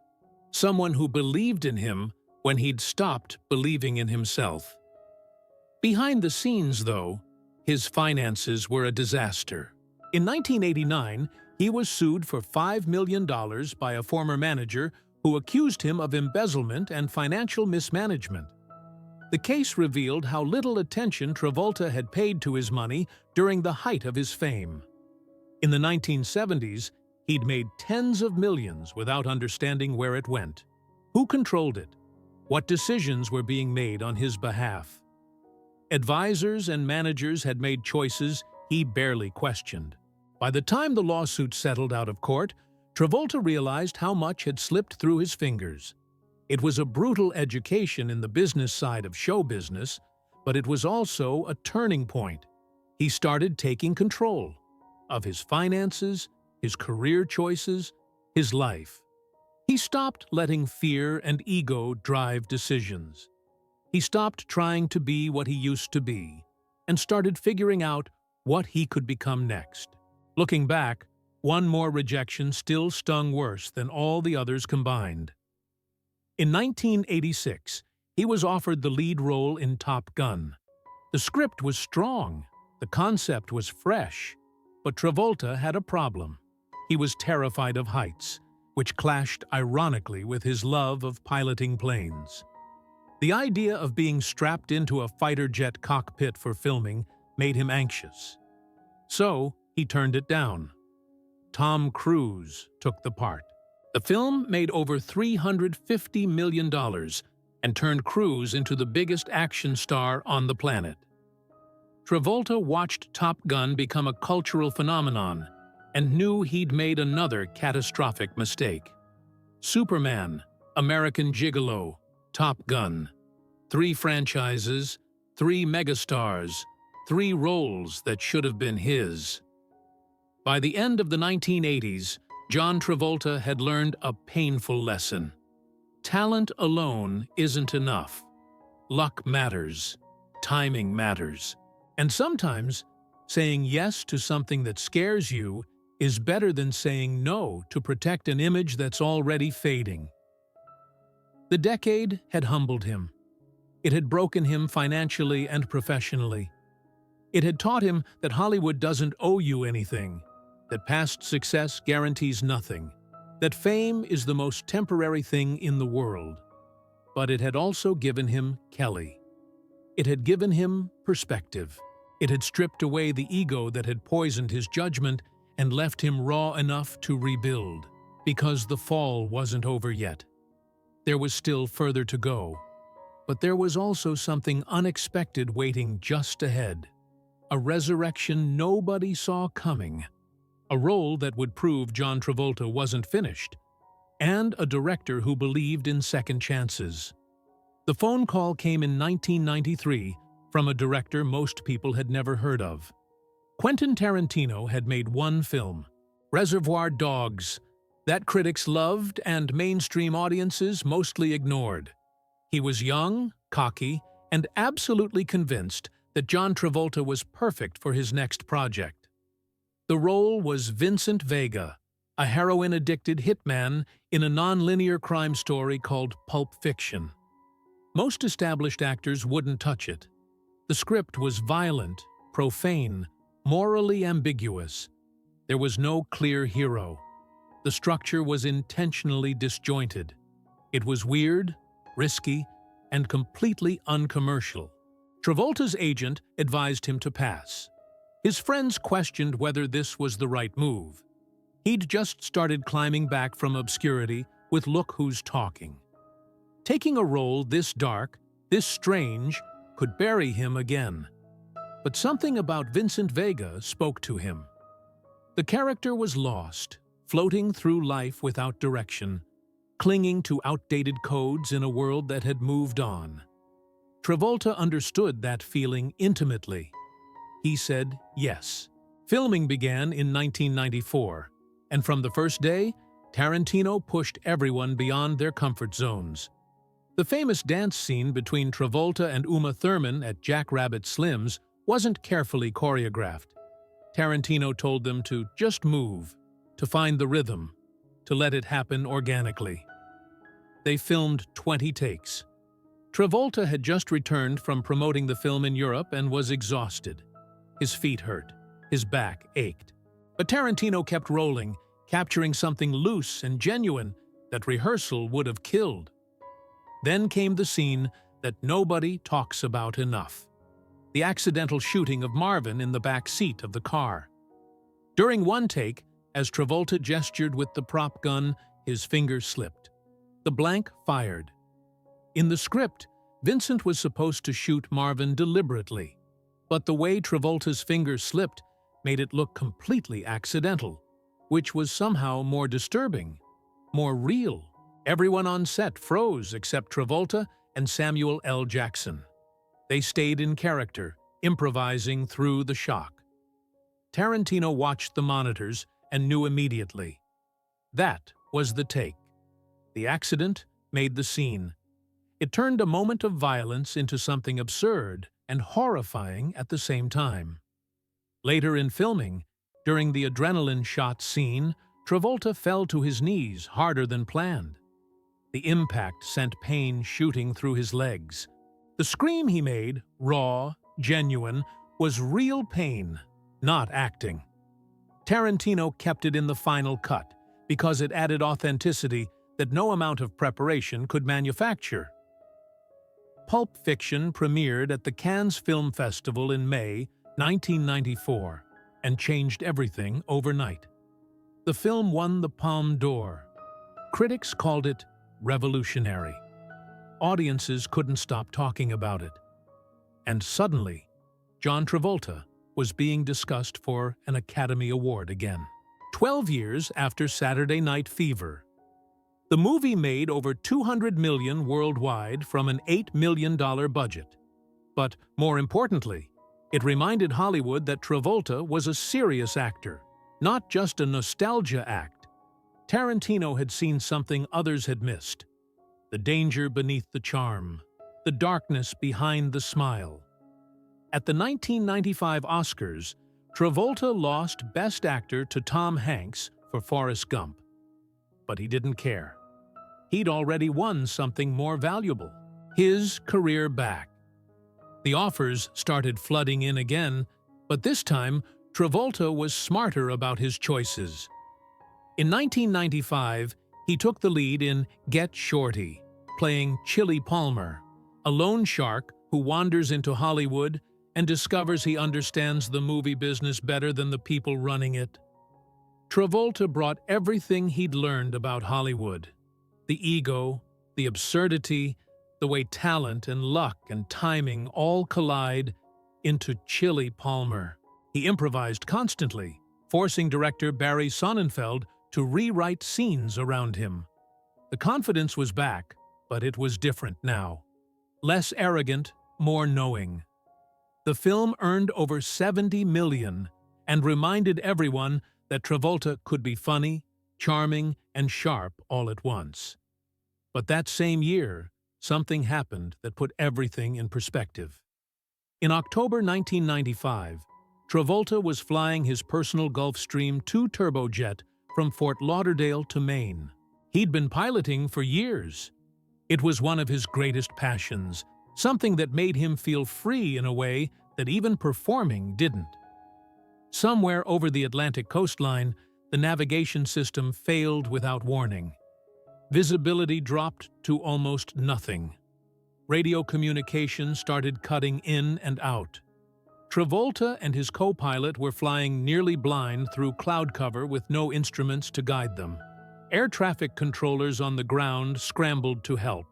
someone who believed in him when he'd stopped believing in himself. Behind the scenes, though, his finances were a disaster. In 1989, he was sued for $5 million by a former manager who accused him of embezzlement and financial mismanagement. The case revealed how little attention Travolta had paid to his money during the height of his fame. In the 1970s, he'd made tens of millions without understanding where it went. Who controlled it? What decisions were being made on his behalf? Advisors and managers had made choices he barely questioned. By the time the lawsuit settled out of court, Travolta realized how much had slipped through his fingers. It was a brutal education in the business side of show business, but it was also a turning point. He started taking control of his finances, his career choices, his life. He stopped letting fear and ego drive decisions. He stopped trying to be what he used to be and started figuring out what he could become next. Looking back, one more rejection still stung worse than all the others combined. In 1986, he was offered the lead role in Top Gun. The script was strong, the concept was fresh, but Travolta had a problem. He was terrified of heights, which clashed ironically with his love of piloting planes. The idea of being strapped into a fighter jet cockpit for filming made him anxious. So, he turned it down. Tom Cruise took the part. The film made over $350 million and turned Cruise into the biggest action star on the planet. Travolta watched Top Gun become a cultural phenomenon and knew he'd made another catastrophic mistake. Superman, American Gigolo, Top Gun. 3 franchises, 3 megastars, 3 roles that should have been his. By the end of the 1980s, John Travolta had learned a painful lesson. Talent alone isn't enough. Luck matters. Timing matters. And sometimes, saying yes to something that scares you is better than saying no to protect an image that's already fading. The decade had humbled him. It had broken him financially and professionally. It had taught him that Hollywood doesn't owe you anything, that past success guarantees nothing, that fame is the most temporary thing in the world. But it had also given him Kelly. It had given him perspective. It had stripped away the ego that had poisoned his judgment and left him raw enough to rebuild, because the fall wasn't over yet. There was still further to go, but there was also something unexpected waiting just ahead. A resurrection nobody saw coming, a role that would prove John Travolta wasn't finished, and a director who believed in second chances. The phone call came in 1993 from a director most people had never heard of. Quentin Tarantino had made one film, Reservoir Dogs, that critics loved and mainstream audiences mostly ignored. He was young, cocky, and absolutely convinced that John Travolta was perfect for his next project. The role was Vincent Vega, a heroin-addicted hitman in a non-linear crime story called Pulp Fiction. Most established actors wouldn't touch it. The script was violent, profane, morally ambiguous. There was no clear hero. The structure was intentionally disjointed. It was weird, risky, and completely uncommercial. Travolta's agent advised him to pass. His friends questioned whether this was the right move. He'd just started climbing back from obscurity with Look Who's Talking. Taking a role this dark, this strange, could bury him again. But something about Vincent Vega spoke to him. The character was lost, floating through life without direction, clinging to outdated codes in a world that had moved on. Travolta understood that feeling intimately. He said yes. Filming began in 1994, and from the first day, Tarantino pushed everyone beyond their comfort zones. The famous dance scene between Travolta and Uma Thurman at Jackrabbit Slim's wasn't carefully choreographed. Tarantino told them to just move, to find the rhythm, to let it happen organically. They filmed 20 takes. Travolta had just returned from promoting the film in Europe and was exhausted. His feet hurt. His back ached. But Tarantino kept rolling, capturing something loose and genuine that rehearsal would have killed. Then came the scene that nobody talks about enough: the accidental shooting of Marvin in the back seat of the car. During one take, as Travolta gestured with the prop gun, his finger slipped. The blank fired. In the script, Vincent was supposed to shoot Marvin deliberately, but the way Travolta's finger slipped made it look completely accidental, which was somehow more disturbing, more real. Everyone on set froze except Travolta and Samuel L. Jackson. They stayed in character, improvising through the shock. Tarantino watched the monitors and knew immediately. That was the take. The accident made the scene. It turned a moment of violence into something absurd and horrifying at the same time. Later in filming, during the adrenaline-shot scene, Travolta fell to his knees harder than planned. The impact sent pain shooting through his legs. The scream he made, raw, genuine, was real pain, not acting. Tarantino kept it in the final cut because it added authenticity that no amount of preparation could manufacture. Pulp Fiction premiered at the Cannes Film Festival in May 1994 and changed everything overnight. The film won the Palme d'Or. Critics called it revolutionary. Audiences couldn't stop talking about it. And suddenly, John Travolta was being discussed for an Academy Award again. 12 years after Saturday Night Fever. The movie made over $200 million worldwide from an $8 million budget. But more importantly, it reminded Hollywood that Travolta was a serious actor, not just a nostalgia act. Tarantino had seen something others had missed: the danger beneath the charm, the darkness behind the smile. At the 1995 Oscars, Travolta lost Best Actor to Tom Hanks for Forrest Gump. But he didn't care. He'd already won something more valuable: his career back. The offers started flooding in again, but this time, Travolta was smarter about his choices. In 1995, he took the lead in Get Shorty, playing Chili Palmer, a loan shark who wanders into Hollywood and discovers he understands the movie business better than the people running it. Travolta brought everything he'd learned about Hollywood: the ego, the absurdity, the way talent and luck and timing all collide, into Chili Palmer. He improvised constantly, forcing director Barry Sonnenfeld to rewrite scenes around him. The confidence was back, but it was different now. Less arrogant, more knowing. The film earned over $70 million and reminded everyone that Travolta could be funny, charming, and sharp all at once. But that same year, something happened that put everything in perspective. In October 1995, Travolta was flying his personal Gulfstream II turbojet from Fort Lauderdale to Maine. He'd been piloting for years. It was one of his greatest passions, something that made him feel free in a way that even performing didn't. Somewhere over the Atlantic coastline, the navigation system failed without warning. Visibility dropped to almost nothing. Radio communication started cutting in and out. Travolta and his co-pilot were flying nearly blind through cloud cover with no instruments to guide them. Air traffic controllers on the ground scrambled to help.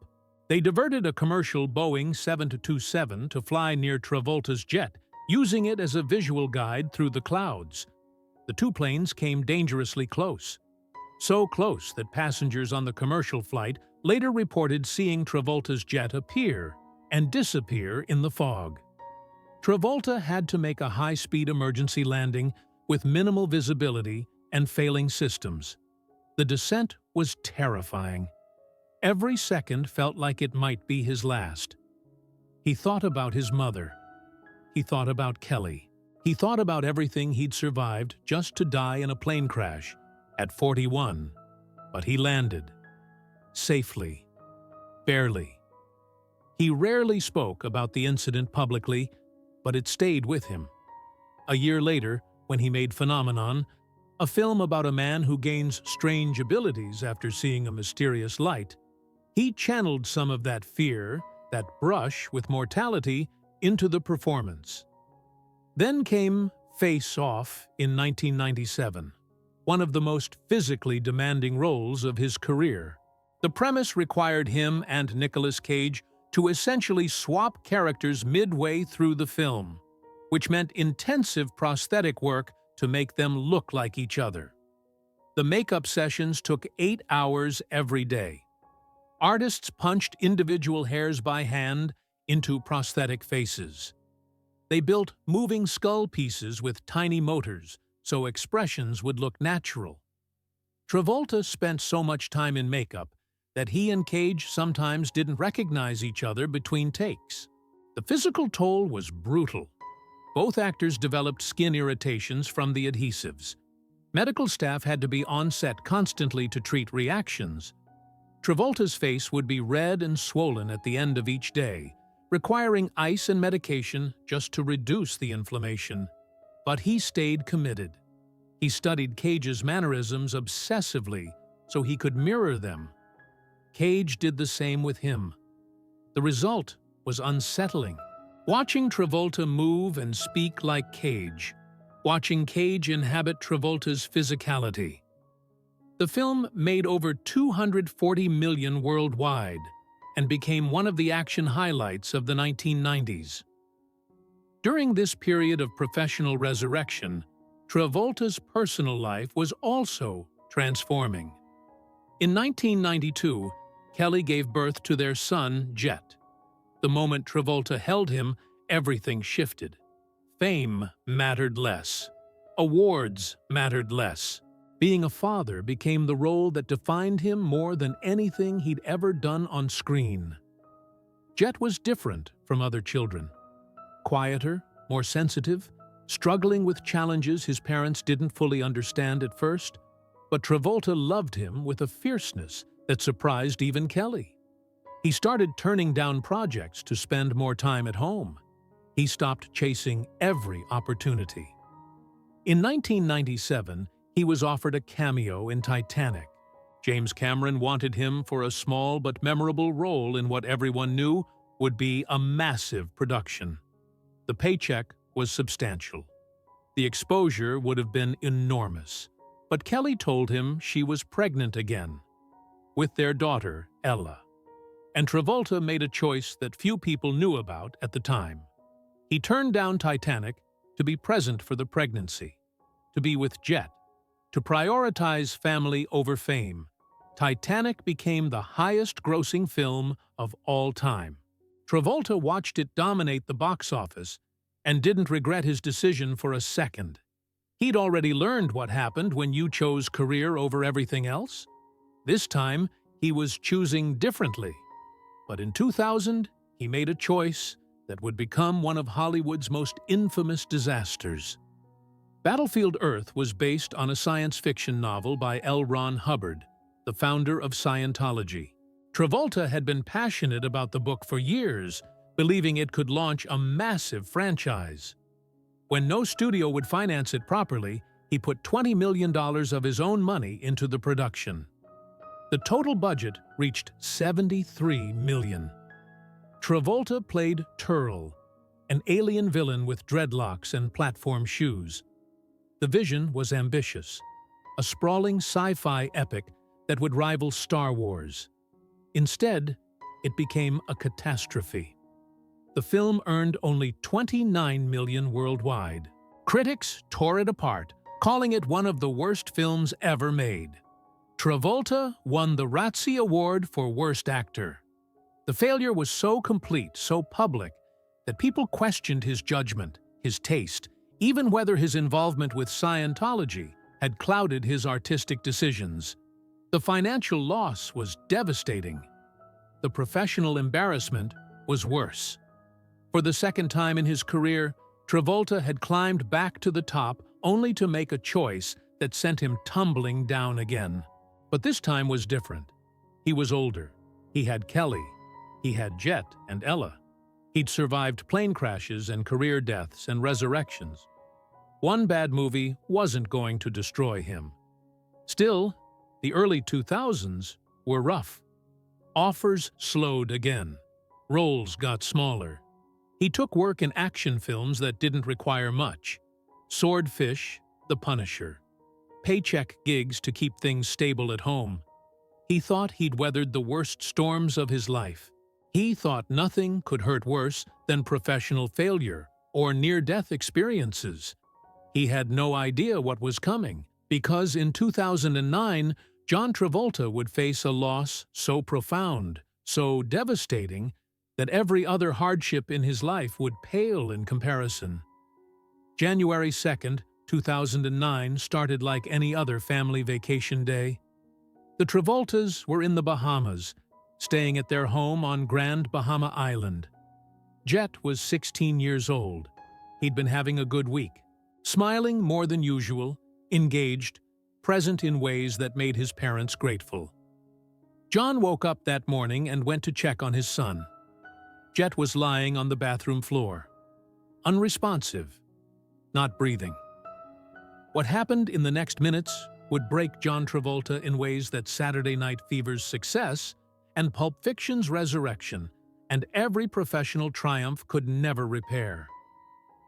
They diverted a commercial Boeing 727 to fly near Travolta's jet, using it as a visual guide through the clouds. The two planes came dangerously close. So close that passengers on the commercial flight later reported seeing Travolta's jet appear and disappear in the fog. Travolta had to make a high-speed emergency landing with minimal visibility and failing systems. The descent was terrifying. Every second felt like it might be his last. He thought about his mother. He thought about Kelly. He thought about everything he'd survived just to die in a plane crash at 41. But he landed. Safely. Barely. He rarely spoke about the incident publicly, but it stayed with him. A year later, when he made Phenomenon, a film about a man who gains strange abilities after seeing a mysterious light, he channeled some of that fear, that brush with mortality, into the performance. Then came Face Off in 1997, one of the most physically demanding roles of his career. The premise required him and Nicolas Cage to essentially swap characters midway through the film, which meant intensive prosthetic work to make them look like each other. The makeup sessions took 8 hours every day. Artists punched individual hairs by hand into prosthetic faces. They built moving skull pieces with tiny motors so expressions would look natural. Travolta spent so much time in makeup that he and Cage sometimes didn't recognize each other between takes. The physical toll was brutal. Both actors developed skin irritations from the adhesives. Medical staff had to be on set constantly to treat reactions. Travolta's face would be red and swollen at the end of each day, requiring ice and medication just to reduce the inflammation. But he stayed committed. He studied Cage's mannerisms obsessively so he could mirror them. Cage did the same with him. The result was unsettling. Watching Travolta move and speak like Cage, watching Cage inhabit Travolta's physicality. The film made over $240 million worldwide and became one of the action highlights of the 1990s. During this period of professional resurrection, Travolta's personal life was also transforming. In 1992, Kelly gave birth to their son, Jett. The moment Travolta held him, everything shifted. Fame mattered less. Awards mattered less. Being a father became the role that defined him more than anything he'd ever done on screen. Jett was different from other children. Quieter, more sensitive, struggling with challenges his parents didn't fully understand at first, but Travolta loved him with a fierceness that surprised even Kelly. He started turning down projects to spend more time at home. He stopped chasing every opportunity. In 1997, he was offered a cameo in Titanic. James Cameron wanted him for a small but memorable role in what everyone knew would be a massive production. The paycheck was substantial. The exposure would have been enormous. But Kelly told him she was pregnant again, with their daughter, Ella. And Travolta made a choice that few people knew about at the time. He turned down Titanic to be present for the pregnancy, to be with Jett, to prioritize family over fame. Titanic became the highest-grossing film of all time. Travolta watched it dominate the box office and didn't regret his decision for a second. He'd already learned what happened when you chose career over everything else. This time, he was choosing differently. But in 2000, he made a choice that would become one of Hollywood's most infamous disasters. Battlefield Earth was based on a science fiction novel by L. Ron Hubbard, the founder of Scientology. Travolta had been passionate about the book for years, believing it could launch a massive franchise. When no studio would finance it properly, he put $20 million of his own money into the production. The total budget reached $73 million. Travolta played Turl, an alien villain with dreadlocks and platform shoes. The vision was ambitious, a sprawling sci-fi epic that would rival Star Wars. Instead, it became a catastrophe. The film earned only $29 million worldwide. Critics tore it apart, calling it one of the worst films ever made. Travolta won the Razzie Award for Worst Actor. The failure was so complete, so public, that people questioned his judgment, his taste, even whether his involvement with Scientology had clouded his artistic decisions. The financial loss was devastating. The professional embarrassment was worse. For the second time in his career, Travolta had climbed back to the top only to make a choice that sent him tumbling down again. But this time was different. He was older. He had Kelly. He had Jett and Ella. He'd survived plane crashes and career deaths and resurrections. One bad movie wasn't going to destroy him. Still, the early 2000s were rough. Offers slowed again. Roles got smaller. He took work in action films that didn't require much. Swordfish, The Punisher. Paycheck gigs to keep things stable at home. He thought he'd weathered the worst storms of his life. He thought nothing could hurt worse than professional failure or near-death experiences. He had no idea what was coming, because in 2009, John Travolta would face a loss so profound, so devastating, that every other hardship in his life would pale in comparison. January 2nd, 2009 started like any other family vacation day. The Travoltas were in the Bahamas, staying at their home on Grand Bahama Island. Jett was 16 years old. He'd been having a good week, smiling more than usual, engaged, present in ways that made his parents grateful. John woke up that morning and went to check on his son. Jett was lying on the bathroom floor, unresponsive, not breathing. What happened in the next minutes would break John Travolta in ways that Saturday Night Fever's success and Pulp Fiction's resurrection and every professional triumph could never repair.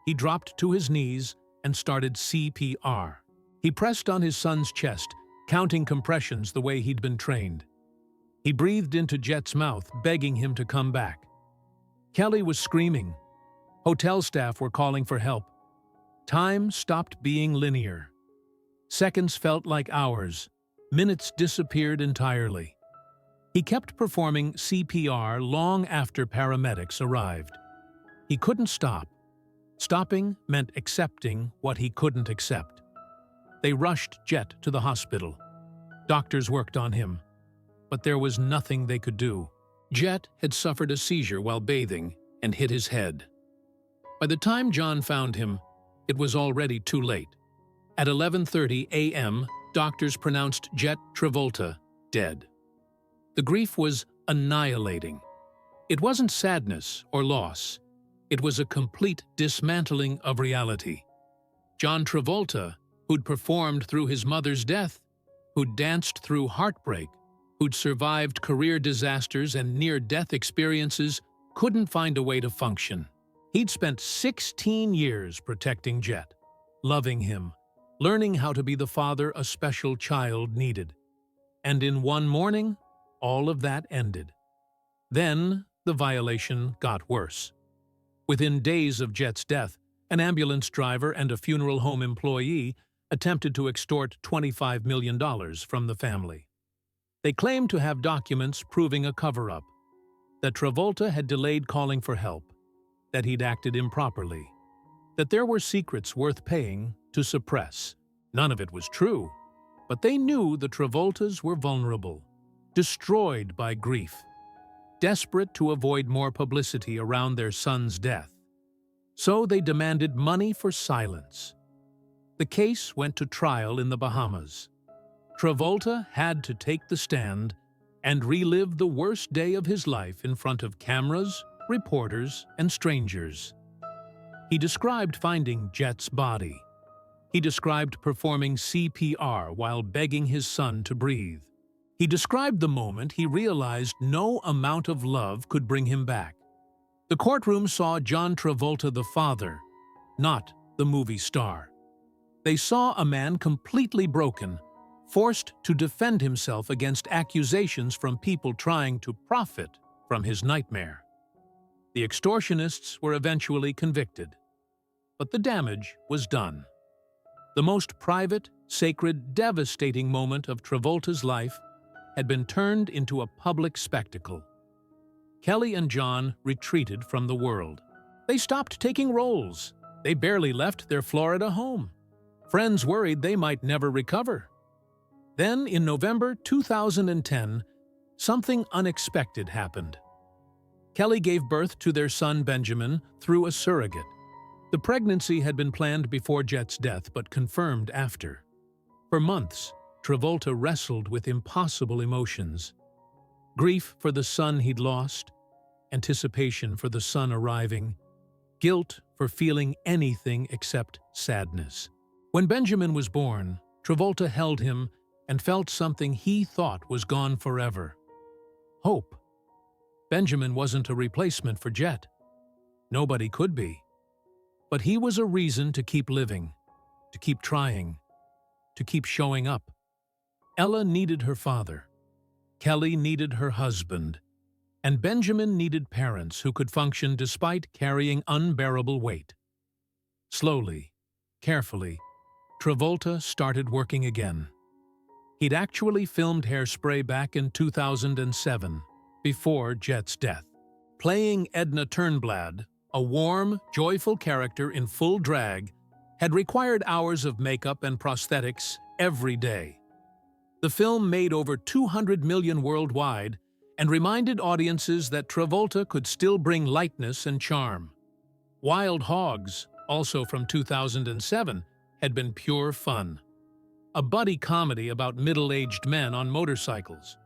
He dropped to his knees and started CPR. He pressed on his son's chest, counting compressions the way he'd been trained. He breathed into Jett's mouth, begging him to come back. Kelly was screaming. Hotel staff were calling for help. Time stopped being linear. Seconds felt like hours. Minutes disappeared entirely. He kept performing CPR long after paramedics arrived. He couldn't stop. Stopping meant accepting what he couldn't accept. They rushed Jett to the hospital. Doctors worked on him, but there was nothing they could do. Jett had suffered a seizure while bathing and hit his head. By the time John found him, it was already too late. At 11:30 a.m., doctors pronounced Jett Travolta dead. The grief was annihilating. It wasn't sadness or loss. It was a complete dismantling of reality. John Travolta, who'd performed through his mother's death, who'd danced through heartbreak, who'd survived career disasters and near-death experiences, couldn't find a way to function. He'd spent 16 years protecting Jett, loving him, learning how to be the father a special child needed. And in one morning, all of that ended. Then, the violation got worse. Within days of Jett's death, an ambulance driver and a funeral home employee attempted to extort $25 million from the family. They claimed to have documents proving a cover-up, that Travolta had delayed calling for help, that he'd acted improperly, that there were secrets worth paying to suppress. None of it was true, but they knew the Travoltas were vulnerable, destroyed by grief, desperate to avoid more publicity around their son's death. So they demanded money for silence. The case went to trial in the Bahamas. Travolta had to take the stand and relive the worst day of his life in front of cameras, reporters, and strangers. He described finding Jett's body. He described performing CPR while begging his son to breathe. He described the moment he realized no amount of love could bring him back. The courtroom saw John Travolta the father, not the movie star. They saw a man completely broken, forced to defend himself against accusations from people trying to profit from his nightmare. The extortionists were eventually convicted, but the damage was done. The most private, sacred, devastating moment of Travolta's life had been turned into a public spectacle. Kelly and John retreated from the world. They stopped taking roles. They barely left their Florida home. Friends worried they might never recover. Then, in November 2010, something unexpected happened. Kelly gave birth to their son Benjamin through a surrogate. The pregnancy had been planned before Jett's death but confirmed after. For months, Travolta wrestled with impossible emotions. Grief for the son he'd lost, anticipation for the son arriving, guilt for feeling anything except sadness. When Benjamin was born, Travolta held him and felt something he thought was gone forever: hope. Benjamin wasn't a replacement for Jett. Nobody could be. But he was a reason to keep living, to keep trying, to keep showing up. Ella needed her father. Kelly needed her husband. And Benjamin needed parents who could function despite carrying unbearable weight. Slowly, carefully, Travolta started working again. He'd actually filmed Hairspray back in 2007, before Jett's death. Playing Edna Turnblad, a warm, joyful character in full drag, had required hours of makeup and prosthetics every day. The film made over 200 million worldwide and reminded audiences that Travolta could still bring lightness and charm. Wild Hogs, also from 2007, had been pure fun. A buddy comedy about middle-aged men on motorcycles.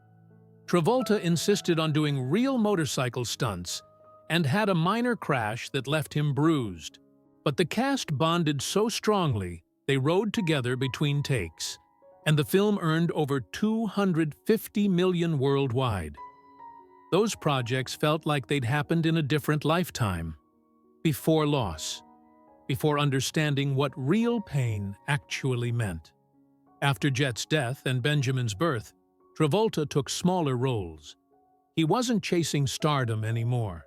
Travolta insisted on doing real motorcycle stunts and had a minor crash that left him bruised. But the cast bonded so strongly they rode together between takes, and the film earned over 250 million worldwide. Those projects felt like they'd happened in a different lifetime, before loss, before understanding what real pain actually meant. After Jett's death and Benjamin's birth, Travolta took smaller roles. He wasn't chasing stardom anymore.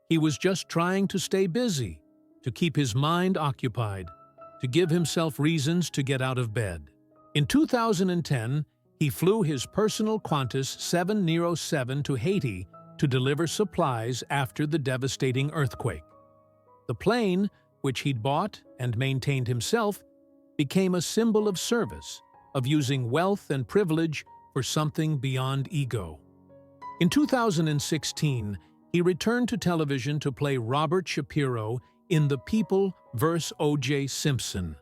He was just trying to stay busy, to keep his mind occupied, to give himself reasons to get out of bed. In 2010, he flew his personal Qantas 707 to Haiti to deliver supplies after the devastating earthquake. The plane, which he'd bought and maintained himself, became a symbol of service, of using wealth and privilege for something beyond ego. In 2016, he returned to television to play Robert Shapiro in The People vs. O.J. Simpson.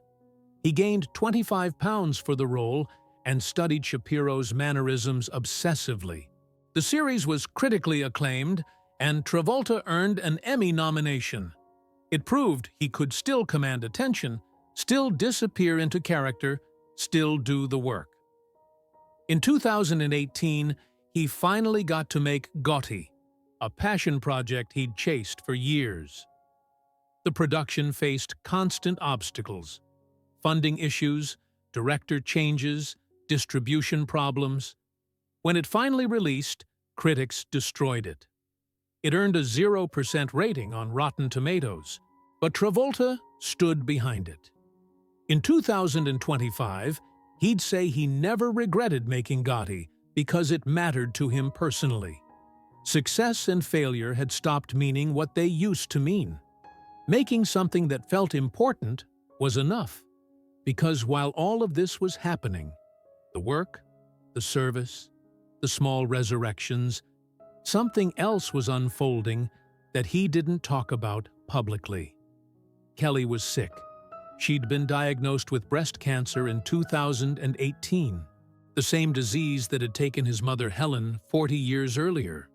He gained 25 pounds for the role and studied Shapiro's mannerisms obsessively. The series was critically acclaimed, and Travolta earned an Emmy nomination. It proved he could still command attention, still disappear into character, still do the work. In 2018, he finally got to make Gotti, a passion project he'd chased for years. The production faced constant obstacles: funding issues, director changes, distribution problems. When it finally released, critics destroyed it. It earned a 0% rating on Rotten Tomatoes, but Travolta stood behind it. In 2025, he'd say he never regretted making Gotti because it mattered to him personally. Success and failure had stopped meaning what they used to mean. Making something that felt important was enough, because while all of this was happening, the work, the service, the small resurrections, something else was unfolding that he didn't talk about publicly. Kelly was sick. She'd been diagnosed with breast cancer in 2018, the same disease that had taken his mother Helen 40 years earlier.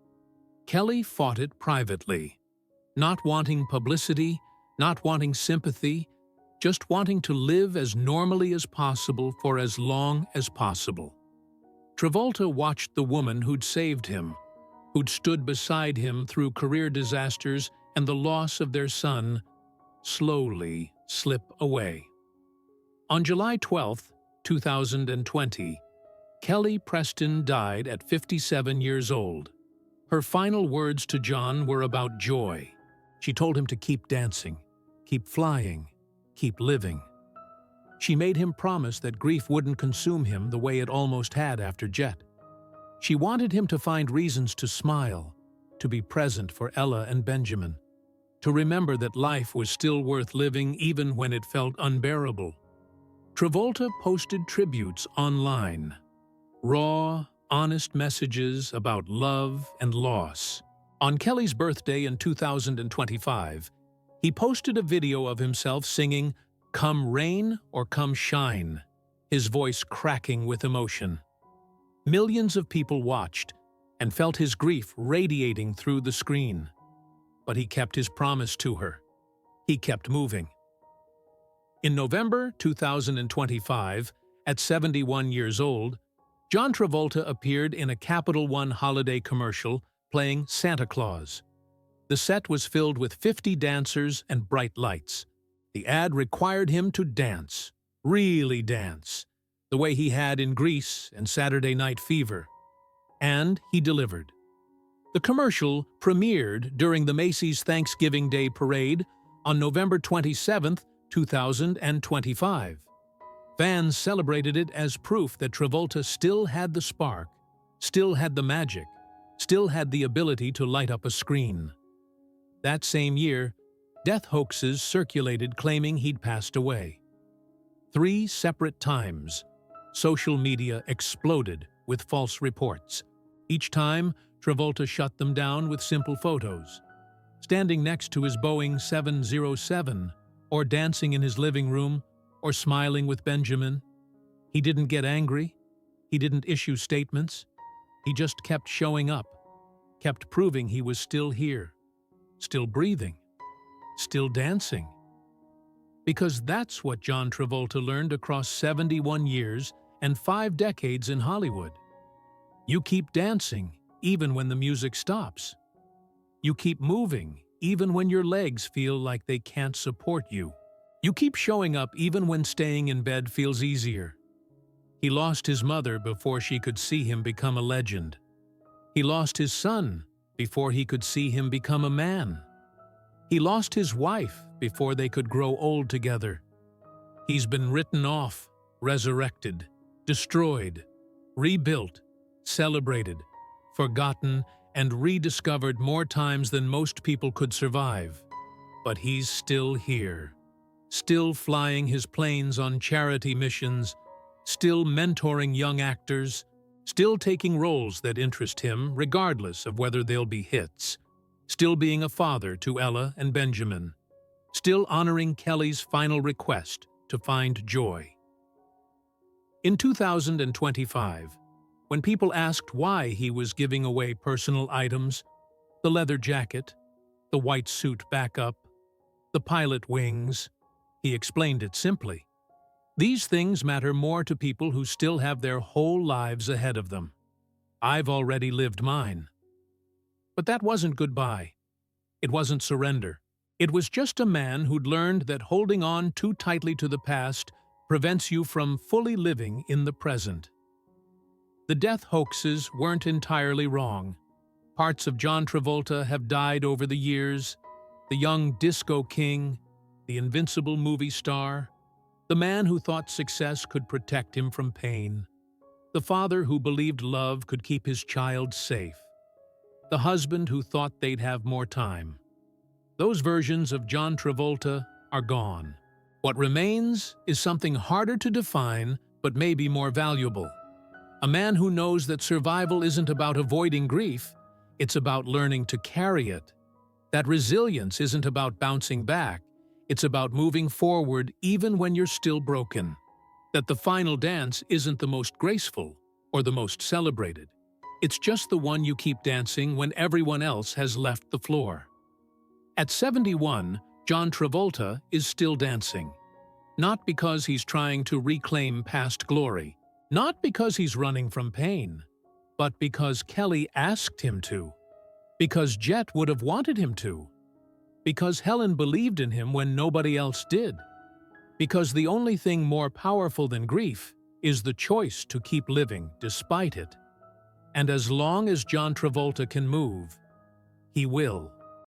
Kelly fought it privately, not wanting publicity, not wanting sympathy, just wanting to live as normally as possible for as long as possible. Travolta watched the woman who'd saved him, who'd stood beside him through career disasters and the loss of their son, slowly slip away. On July 12, 2020, Kelly Preston died at 57 years old. Her final words to John were about joy. She told him to keep dancing, keep flying, keep living. She made him promise that grief wouldn't consume him the way it almost had after Jett. She wanted him to find reasons to smile, to be present for Ella and Benjamin, to remember that life was still worth living even when it felt unbearable. Travolta posted tributes online, raw, honest messages about love and loss. On Kelly's birthday in 2025, he posted a video of himself singing "Come Rain or Come Shine," his voice cracking with emotion. Millions of people watched and felt his grief radiating through the screen. But he kept his promise to her. he kept moving. In November 2025, at 71 years old, John Travolta appeared in a Capital One holiday commercial playing Santa Claus. The set was filled with 50 dancers and bright lights. The ad required him to dance, really dance, the way he had in Grease and Saturday Night Fever. And he delivered. The commercial premiered during the Macy's Thanksgiving Day Parade on November 27, 2025. Fans celebrated it as proof that Travolta still had the spark, still had the magic, still had the ability to light up a screen. That same year, death hoaxes circulated claiming he'd passed away. 3 separate times, social media exploded with false reports. Each time, Travolta shut them down with simple photos. Standing next to his Boeing 707, or dancing in his living room, or smiling with Benjamin. He didn't get angry. He didn't issue statements. He just kept showing up, kept proving he was still here, still breathing, still dancing. Because that's what John Travolta learned across 71 years and 5 decades in Hollywood. You keep dancing even when the music stops. You keep moving even when your legs feel like they can't support you. You keep showing up even when staying in bed feels easier. He lost his mother before she could see him become a legend. He lost his son before he could see him become a man. He lost his wife before they could grow old together. He's been written off, resurrected, destroyed, rebuilt, celebrated, forgotten, and rediscovered more times than most people could survive. But he's still here, still flying his planes on charity missions, still mentoring young actors, still taking roles that interest him regardless of whether they'll be hits, still being a father to Ella and Benjamin, still honoring Kelly's final request to find joy. In 2025, when people asked why he was giving away personal items, the leather jacket, the white suit backup, the pilot wings, he explained it simply. These things matter more to people who still have their whole lives ahead of them. I've already lived mine. But that wasn't goodbye. It wasn't surrender. It was just a man who'd learned that holding on too tightly to the past prevents you from fully living in the present. The death hoaxes weren't entirely wrong. Parts of John Travolta have died over the years. The young disco king, the invincible movie star, the man who thought success could protect him from pain, the father who believed love could keep his child safe, the husband who thought they'd have more time. Those versions of John Travolta are gone. What remains is something harder to define, but maybe more valuable. A man who knows that survival isn't about avoiding grief, it's about learning to carry it. That resilience isn't about bouncing back, it's about moving forward even when you're still broken. That the final dance isn't the most graceful or the most celebrated. It's just the one you keep dancing when everyone else has left the floor. At 71, John Travolta is still dancing. Not because he's trying to reclaim past glory, not because he's running from pain, but because Kelly asked him to, because Jett would have wanted him to, because Helen believed in him when nobody else did, because the only thing more powerful than grief is the choice to keep living despite it. And as long as John Travolta can move, he will.